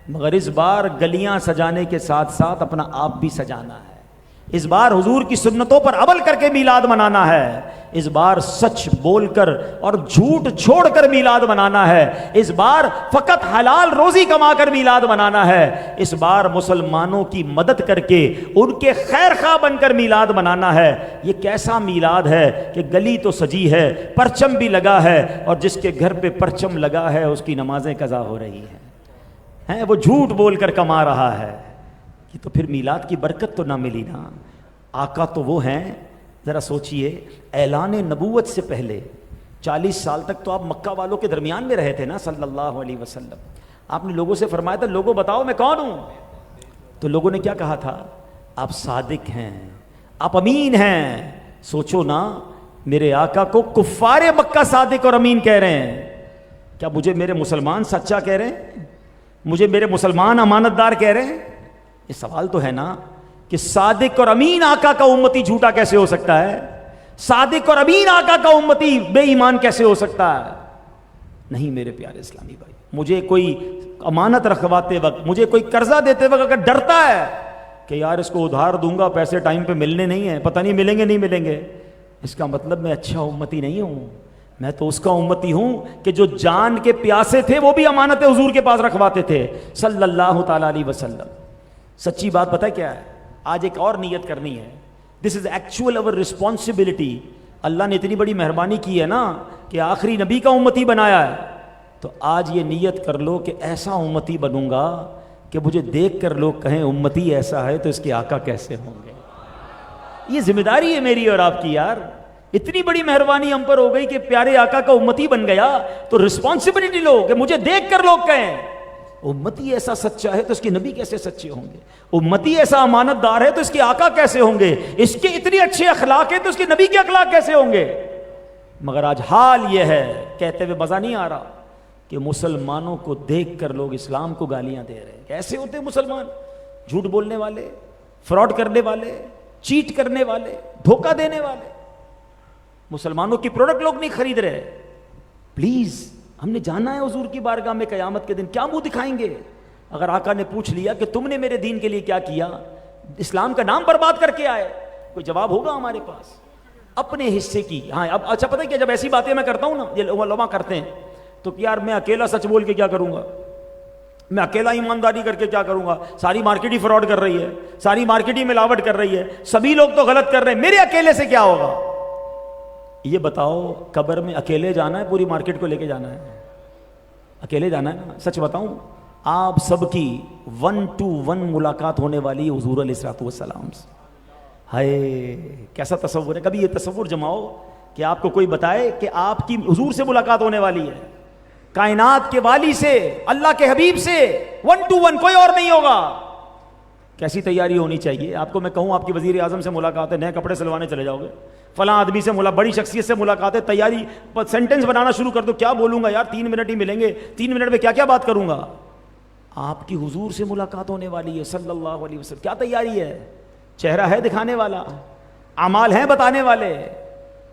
مگر اس بار گلیاں سجانے کے ساتھ ساتھ اپنا آپ بھی سجانا ہے. اس بار حضور کی سنتوں پر عمل کر کے میلاد منانا ہے. اس بار سچ بول کر اور جھوٹ چھوڑ کر میلاد منانا ہے. اس بار فقط حلال روزی کما کر میلاد منانا ہے. اس بار مسلمانوں کی مدد کر کے ان کے خیر خواہ بن کر میلاد منانا ہے. یہ کیسا میلاد ہے کہ گلی تو سجی ہے, پرچم بھی لگا ہے, اور جس کے گھر پہ پرچم لگا ہے اس کی نمازیں قضا ہو رہی ہیں, وہ جھوٹ بول کر کما رہا ہے. یہ تو پھر میلاد کی برکت تو نہ ملی نا. آقا تو وہ ہیں, ذرا سوچئے, اعلان نبوت سے پہلے 40 سال تک تو آپ مکہ والوں کے درمیان میں رہے تھے نا صلی اللہ علیہ وسلم. آپ نے لوگوں سے فرمایا تھا لوگوں بتاؤ میں کون ہوں. تو لوگوں نے کیا کہا تھا؟ آپ صادق ہیں, آپ امین ہیں. سوچو نا, میرے آقا کو کفار مکہ صادق اور امین کہہ رہے ہیں. کیا مجھے میرے مسلمان سچا کہہ رہے ہیں؟ مجھے میرے مسلمان امانت دار کہہ رہے ہیں؟ یہ سوال تو ہے نا کہ صادق اور امین آقا کا امتی جھوٹا کیسے ہو سکتا ہے؟ صادق اور امین آقا کا امتی بے ایمان کیسے ہو سکتا ہے؟ نہیں میرے پیارے اسلامی بھائی, مجھے کوئی امانت رکھواتے وقت, مجھے کوئی قرضہ دیتے وقت اگر ڈرتا ہے کہ یار اس کو ادھار دوں گا, پیسے ٹائم پہ ملنے نہیں ہیں, پتہ نہیں ملیں گے نہیں ملیں گے, اس کا مطلب میں اچھا امتی نہیں ہوں. میں تو اس کا امتی ہوں کہ جو جان کے پیاسے تھے وہ بھی امانت حضور کے پاس رکھواتے تھے صلی اللہ تعالی علیہ وسلم. سچی بات پتہ کیا ہے؟ آج ایک اور نیت کرنی ہے. دس از ایکچوئل اور رسپانسبلٹی. اللہ نے اتنی بڑی مہربانی کی ہے نا کہ آخری نبی کا امتی بنایا ہے. تو آج یہ نیت کر لو کہ ایسا امتی بنوں گا کہ مجھے دیکھ کر لوگ کہیں امتی ایسا ہے تو اس کے آقا کیسے ہوں گے. یہ ذمہ داری ہے میری اور آپ کی یار. اتنی بڑی مہربانی ہم پر ہو گئی کہ پیارے آقا کا امتی بن گیا, تو رسپانسبلٹی لو کہ مجھے دیکھ کر لوگ کہیں امتی ایسا سچا ہے تو اس کے نبی کیسے سچے ہوں گے, امتی ایسا امانت دار ہے تو اس کے آقا کیسے ہوں گے, اس کے اتنے اچھے اخلاق ہیں تو اس کے نبی کے اخلاق کیسے ہوں گے. مگر آج حال یہ ہے, کہتے ہوئے مزہ نہیں آ رہا, کہ مسلمانوں کو دیکھ کر لوگ اسلام کو گالیاں دے رہے ہیں. کیسے ہوتے ہیں مسلمان؟ جھوٹ بولنے والے, فراڈ کرنے والے, چیٹ کرنے والے, دھوکہ دینے والے. مسلمانوں کی پروڈکٹ لوگ نہیں خرید رہے. پلیز, ہم نے جانا ہے حضور کی بارگاہ میں قیامت کے دن, کیا منہ دکھائیں گے؟ اگر آقا نے پوچھ لیا کہ تم نے میرے دین کے لیے کیا کیا, اسلام کا نام برباد کر کے آئے, کوئی جواب ہوگا ہمارے پاس؟ اپنے حصے کی. ہاں اب اچھا پتہ ہے کیا, جب ایسی باتیں میں کرتا ہوں نا, یہ علماء کرتے ہیں, تو یار میں اکیلا سچ بول کے کیا کروں گا, میں اکیلا ایمانداری کر کے کیا کروں گا, ساری مارکیٹ ہی فراڈ کر رہی ہے, ساری مارکیٹ ہی ملاوٹ کر رہی ہے, سبھی لوگ تو غلط کر رہے ہیں, میرے اکیلے سے کیا ہوگا؟ یہ بتاؤ, قبر میں اکیلے جانا ہے, پوری مارکیٹ کو لے کے جانا ہے؟ اکیلے جانا ہے نا. سچ بتاؤں, آپ سب کی 1 to 1 ملاقات ہونے والی حضور علیہ الصلوۃ والسلام سے. ہائے کیسا تصور ہے. کبھی یہ تصور جماؤ کہ آپ کو کوئی بتائے کہ آپ کی حضور سے ملاقات ہونے والی ہے, کائنات کے والی سے, اللہ کے حبیب سے 1 to 1, کوئی اور نہیں ہوگا. کیسی تیاری ہونی چاہیے. آپ کو میں کہوں آپ کی وزیر اعظم سے ملاقات ہے, نئے کپڑے سلوانے چلے جاؤ گے, فلاں آدمی سے بڑی شخصیت سے ملاقات ہے, تیاری سینٹنس بنانا شروع کر دو, کیا بولوں گا یار, 3 منٹ ہی ملیں گے, 3 منٹ میں کیا کیا بات کروں گا. آپ کی حضور سے ملاقات ہونے والی ہے صلی اللہ علیہ وسلم, کیا تیاری ہے؟ چہرہ ہے دکھانے والا، اعمال ہیں بتانے والے.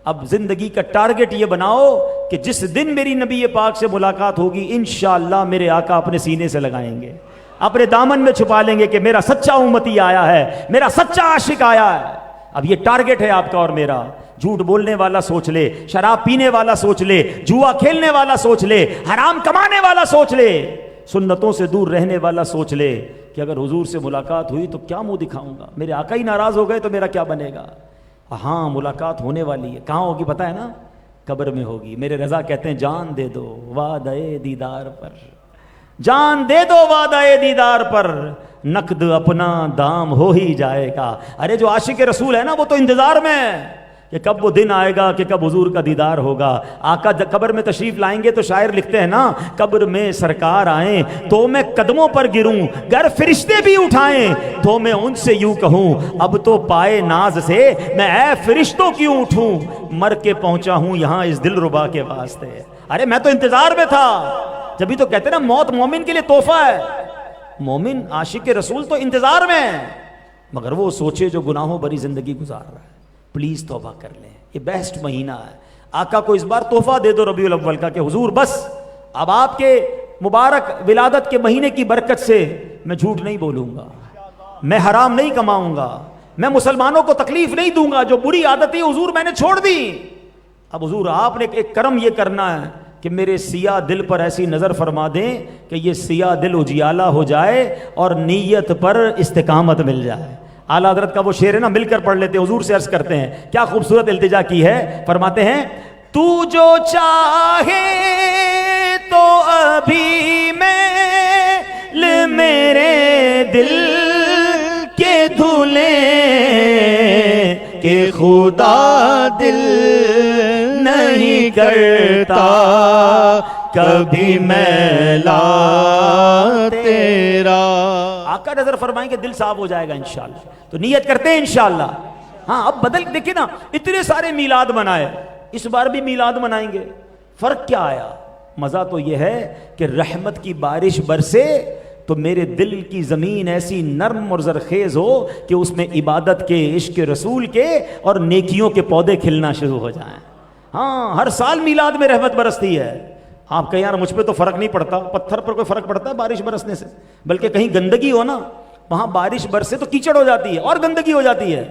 اب زندگی کا ٹارگٹ یہ بناؤ کہ جس دن میری نبی پاک سے ملاقات ہوگی انشاءاللہ میرے آقا اپنے سینے سے لگائیں گے، اپنے دامن میں چھپا لیں گے کہ میرا سچا امتی آیا ہے، میرا سچا عاشق آیا ہے. اب یہ ٹارگٹ ہے آپ کا اور میرا. جھوٹ بولنے والا سوچ لے، شراب پینے والا سوچ لے، جوا کھیلنے والا سوچ لے، حرام کمانے والا سوچ لے، سنتوں سے دور رہنے والا سوچ لے کہ اگر حضور سے ملاقات ہوئی تو کیا منہ دکھاؤں گا، میرے آقا ہی ناراض ہو گئے تو میرا کیا بنے گا. ہاں ملاقات ہونے والی ہے. کہاں ہوگی پتہ ہے نا؟ قبر میں ہوگی. میرے رضا کہتے ہیں جان دے دو وعدہ دیدار پر، جان دے دو وعدہ دیدار پر، نقد اپنا دام ہو ہی جائے گا. ارے جو عاشق رسول ہے نا وہ تو انتظار میں ہے کہ کب وہ دن آئے گا کہ کب حضور کا دیدار ہوگا. آقا قبر میں تشریف لائیں گے تو شاعر لکھتے ہیں نا، قبر میں سرکار آئیں تو میں قدموں پر گروں، گر فرشتے بھی اٹھائیں تو میں ان سے یوں کہوں اب تو پائے ناز سے میں اے فرشتوں کیوں اٹھوں، مر کے پہنچا ہوں یہاں اس دل ربا کے واسطے. ارے میں تو انتظار میں تھا. جبھی تو کہتے ہیں نا موت مومن کے لیے تحفہ ہے. مومن عاشق رسول تو انتظار میں ہے، مگر وہ سوچے جو گناہوں بھری زندگی گزار رہا ہے. پلیز توبہ کر لیں، یہ بیسٹ مہینہ ہے. آقا کو اس بار تحفہ دے دو ربیع الاول کا کہ حضور بس اب آپ کے مبارک ولادت کے مہینے کی برکت سے میں جھوٹ نہیں بولوں گا، میں حرام نہیں کماؤں گا، میں مسلمانوں کو تکلیف نہیں دوں گا. جو بری عادتیں حضور میں نے چھوڑ دی. اب حضور آپ نے ایک کرم یہ کرنا ہے کہ میرے سیاہ دل پر ایسی نظر فرما دیں کہ یہ سیاہ دل اجیالہ ہو جائے اور نیت پر استقامت مل جائے. اعلیٰ حضرت کا وہ شعر ہے نا، مل کر پڑھ لیتے. حضور سے عرض کرتے ہیں، کیا خوبصورت التجا کی ہے. فرماتے ہیں تو جو چاہے تو ابھی میں میرے دل کے دھلے کہ خدا دل نہیں کرتا کبھی میلا تیرا. آقا نظر فرمائیں کہ دل صاف ہو جائے گا انشاءاللہ. تو نیت کرتے ہیں انشاءاللہ. ہاں اب بدل دیکھیں نا، اتنے سارے میلاد منائے، اس بار بھی میلاد منائیں گے. فرق کیا آیا؟ مزہ تو یہ ہے کہ رحمت کی بارش برسے تو میرے دل کی زمین ایسی نرم اور زرخیز ہو کہ اس میں عبادت کے، عشق رسول کے اور نیکیوں کے پودے کھلنا شروع ہو جائیں. ہاں ہر سال میلاد میں رحمت برستی ہے. آپ کہیں یار مجھ پہ تو فرق نہیں پڑتا. پتھر پر کوئی فرق پڑتا ہے بارش برسنے سے؟ بلکہ کہیں گندگی ہو نا، وہاں بارش برسے تو کیچڑ ہو جاتی ہے اور گندگی ہو جاتی ہے.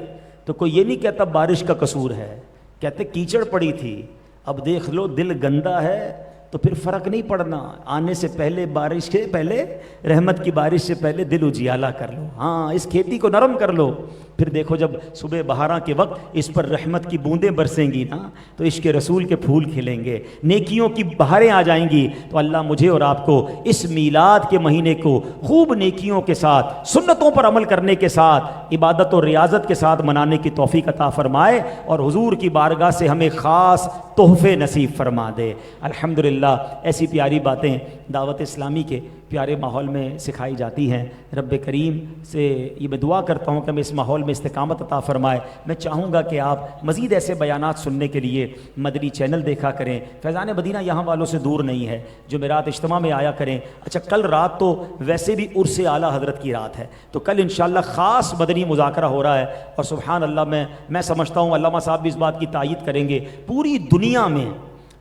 تو کوئی یہ نہیں کہتا بارش کا قصور ہے، کہتے کیچڑ پڑی تھی. اب دیکھ لو دل گندا ہے تو پھر فرق نہیں پڑنا. آنے سے پہلے بارش کے پہلے، رحمت کی بارش سے پہلے دل اجیالہ کر لو. ہاں اس کھیتی کو نرم کر لو. پھر دیکھو جب صبح بہاراں کے وقت اس پر رحمت کی بوندیں برسیں گی نا تو عشق رسول کے پھول کھلیں گے، نیکیوں کی بہاریں آ جائیں گی. تو اللہ مجھے اور آپ کو اس میلاد کے مہینے کو خوب نیکیوں کے ساتھ، سنتوں پر عمل کرنے کے ساتھ، عبادت و ریاضت کے ساتھ منانے کی توفیق عطا فرمائے اور حضور کی بارگاہ سے ہمیں خاص تحفے نصیب فرما دے. الحمدللہ ایسی پیاری باتیں دعوت اسلامی کے پیارے ماحول میں سکھائی جاتی ہیں. رب کریم سے یہ میں دعا کرتا ہوں کہ ہمیں اس ماحول میں استقامت عطا فرمائے. میں چاہوں گا کہ آپ مزید ایسے بیانات سننے کے لیے مدنی چینل دیکھا کریں. فیضان مدینہ یہاں والوں سے دور نہیں ہے، جمعرات اجتماع میں آیا کریں. اچھا کل رات تو ویسے بھی عرس اعلیٰ حضرت کی رات ہے، تو کل انشاءاللہ خاص مدنی مذاکرہ ہو رہا ہے. اور سبحان اللہ میں سمجھتا ہوں علامہ صاحب بھی اس بات کی تائید کریں گے، پوری دنیا میں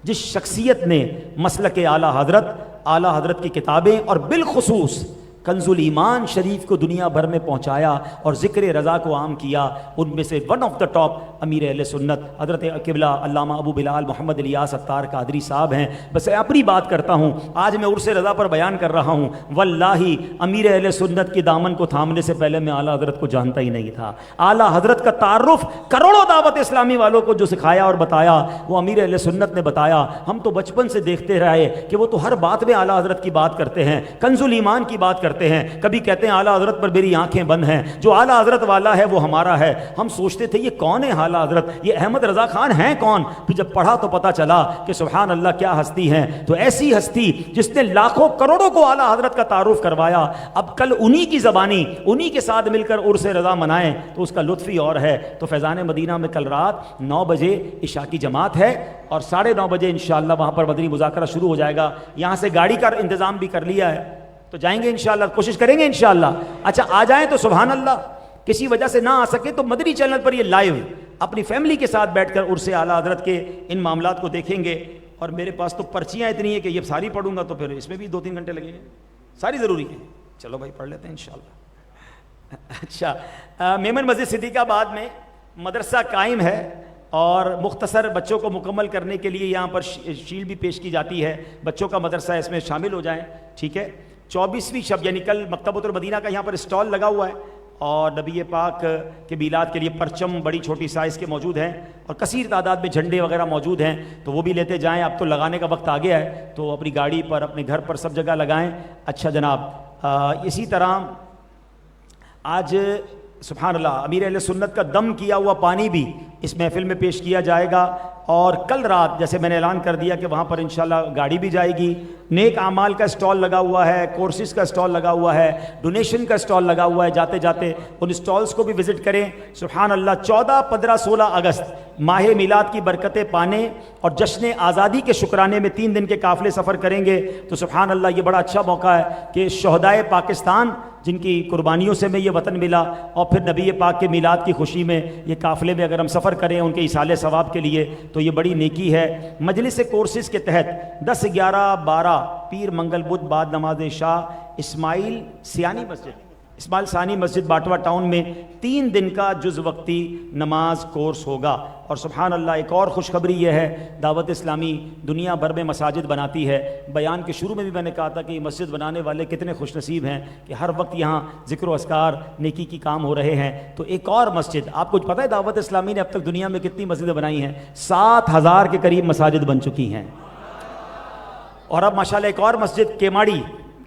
جس شخصیت نے مسلک اعلیٰ حضرت کی کتابیں اور بالخصوص کنز الایمان شریف کو دنیا بھر میں پہنچایا اور ذکر رضا کو عام کیا، ان میں سے ون آف دا ٹاپ امیر اہل سنت حضرت قبلہ علامہ ابو بلال محمد الیاس اتار قادری صاحب ہیں. بس اپنی بات کرتا ہوں، آج میں عرس رضا پر بیان کر رہا ہوں. واللہ امیر اہل سنت کی دامن کو تھامنے سے پہلے میں اعلیٰ حضرت کو جانتا ہی نہیں تھا. اعلیٰ حضرت کا تعارف کروڑوں دعوت اسلامی والوں کو جو سکھایا اور بتایا وہ امیر اہل سنت نے بتایا. ہم تو بچپن سے دیکھتے رہے کہ وہ تو ہر بات میں اعلیٰ حضرت کی بات کرتے ہیں، کنز الایمان کی بات کرتے ہیں. کبھی کہتے ہیں اعلیٰ حضرت پر میری آنکھیں بند ہیں، جو اعلیٰ حضرت والا ہے وہ ہمارا ہے. ہم سوچتے تھے یہ کون ہے اعلیٰ حضرت، یہ احمد رضا خان ہیں کون؟ پھر جب پڑھا تو پتا چلا کہ سبحان اللہ کیا ہستی ہیں. تو ایسی ہستی جس نے لاکھوں کروڑوں کو اعلیٰ حضرت کا تعارف کروایا. اب کل انہی کی زبانی انہی کے ساتھ مل کر عرس رضا منائیں تو اس کا لطف ہی اور ہے. تو فیضان مدینہ میں کل رات 9 بجے عشاء کی جماعت ہے اور 9:30 بجے انشاءاللہ وہاں پر مدنی مذاکرہ شروع ہو جائے گا. یہاں سے گاڑی کا انتظام بھی کر لیا ہے تو جائیں گے انشاءاللہ، کوشش کریں گے انشاءاللہ. اچھا آ جائیں تو سبحان اللہ. کسی وجہ سے نہ آ سکے تو مدنی چینل پر یہ لائیو اپنی فیملی کے ساتھ بیٹھ کر عرس اعلیٰ حضرت کے ان معاملات کو دیکھیں گے. اور میرے پاس تو پرچیاں اتنی ہیں کہ یہ ساری پڑھوں گا تو پھر اس میں بھی 2-3 گھنٹے لگیں گے, ساری ضروری ہیں. چلو بھائی پڑھ لیتے ہیں انشاءاللہ. اچھا, میمن مسجد صدیقہ آباد میں مدرسہ قائم ہے اور مختصر بچوں کو مکمل کرنے کے لیے یہاں پر شیل بھی پیش کی جاتی ہے. بچوں کا مدرسہ ہے, اس میں شامل ہو جائیں. ٹھیک ہے, 24ویں شب یعنی کل مکتبۃ المدینہ کا یہاں پر اسٹال لگا ہوا ہے اور نبی پاک کے میلاد کے لیے پرچم بڑی چھوٹی سائز کے موجود ہیں اور کثیر تعداد میں جھنڈے وغیرہ موجود ہیں, تو وہ بھی لیتے جائیں. اب تو لگانے کا وقت آ گیا ہے تو اپنی گاڑی پر, اپنے گھر پر, سب جگہ لگائیں. اچھا جناب, اسی طرح آج سبحان اللہ امیر اہل سنت کا دم کیا ہوا پانی بھی اس محفل میں پیش کیا جائے گا. اور کل رات جیسے میں نے اعلان کر دیا کہ وہاں پر انشاءاللہ گاڑی بھی جائے گی. نیک اعمال کا اسٹال لگا ہوا ہے, کورسز کا اسٹال لگا ہوا ہے, ڈونیشن کا اسٹال لگا ہوا ہے. جاتے جاتے ان اسٹالز کو بھی وزٹ کریں. سبحان اللہ, 14, 15, 16 اگست ماہ میلاد کی برکتیں پانے اور جشن آزادی کے شکرانے میں 3 دن کے قافلے سفر کریں گے. تو سبحان اللہ, یہ بڑا اچھا موقع ہے کہ شہدائے پاکستان جن کی قربانیوں سے میں یہ وطن ملا اور پھر نبی پاک کے میلاد کی خوشی میں یہ قافلے میں اگر ہم سفر کریں ان کے ایصال ثواب کے لیے تو یہ بڑی نیکی ہے. مجلس کورسز کے تحت 10, 11, 12 پیر منگل بدھ بعد نماز عشاء اسماعیل ثانی مسجد باٹوا ٹاؤن میں 3 دن کا جز وقتی نماز کورس ہوگا. اور سبحان اللہ, ایک اور خوشخبری یہ ہے, دعوت اسلامی دنیا بھر میں مساجد بناتی ہے. بیان کے شروع میں بھی میں نے کہا تھا کہ یہ مسجد بنانے والے کتنے خوش نصیب ہیں کہ ہر وقت یہاں ذکر و اذکار نیکی کی کام ہو رہے ہیں. تو ایک اور مسجد, آپ کو پتہ ہے دعوت اسلامی نے اب تک دنیا میں کتنی مسجدیں بنائی ہیں؟ 7,000 کے قریب مساجد بن چکی ہیں. اور اب ماشاءاللہ ایک اور مسجد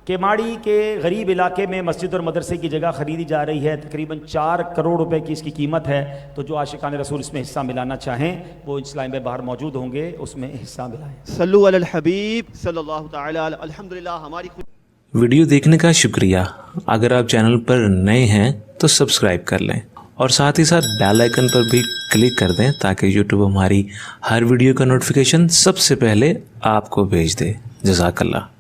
کیماڑی کے غریب علاقے میں مسجد اور مدرسے کی جگہ خریدی جا رہی ہے. تقریباً 4 کروڑ روپے کی اس کی قیمت ہے. تو جو عاشقان رسول اس میں حصہ ملانا چاہیں وہ اسلام میں باہر موجود ہوں گے, اس میں حصہ ملائیں. صلو علی الحبیب صلی اللہ تعالی علیہ. الحمدللہ ہماری ویڈیو دیکھنے کا شکریہ. اگر آپ چینل پر نئے ہیں تو سبسکرائب کر لیں اور ساتھ ہی ساتھ بیل آئیکن پر بھی کلک کر دیں تاکہ یوٹیوب ہماری ہر ویڈیو کا نوٹیفیکیشن سب سے پہلے آپ کو بھیج دے. جزاک اللہ.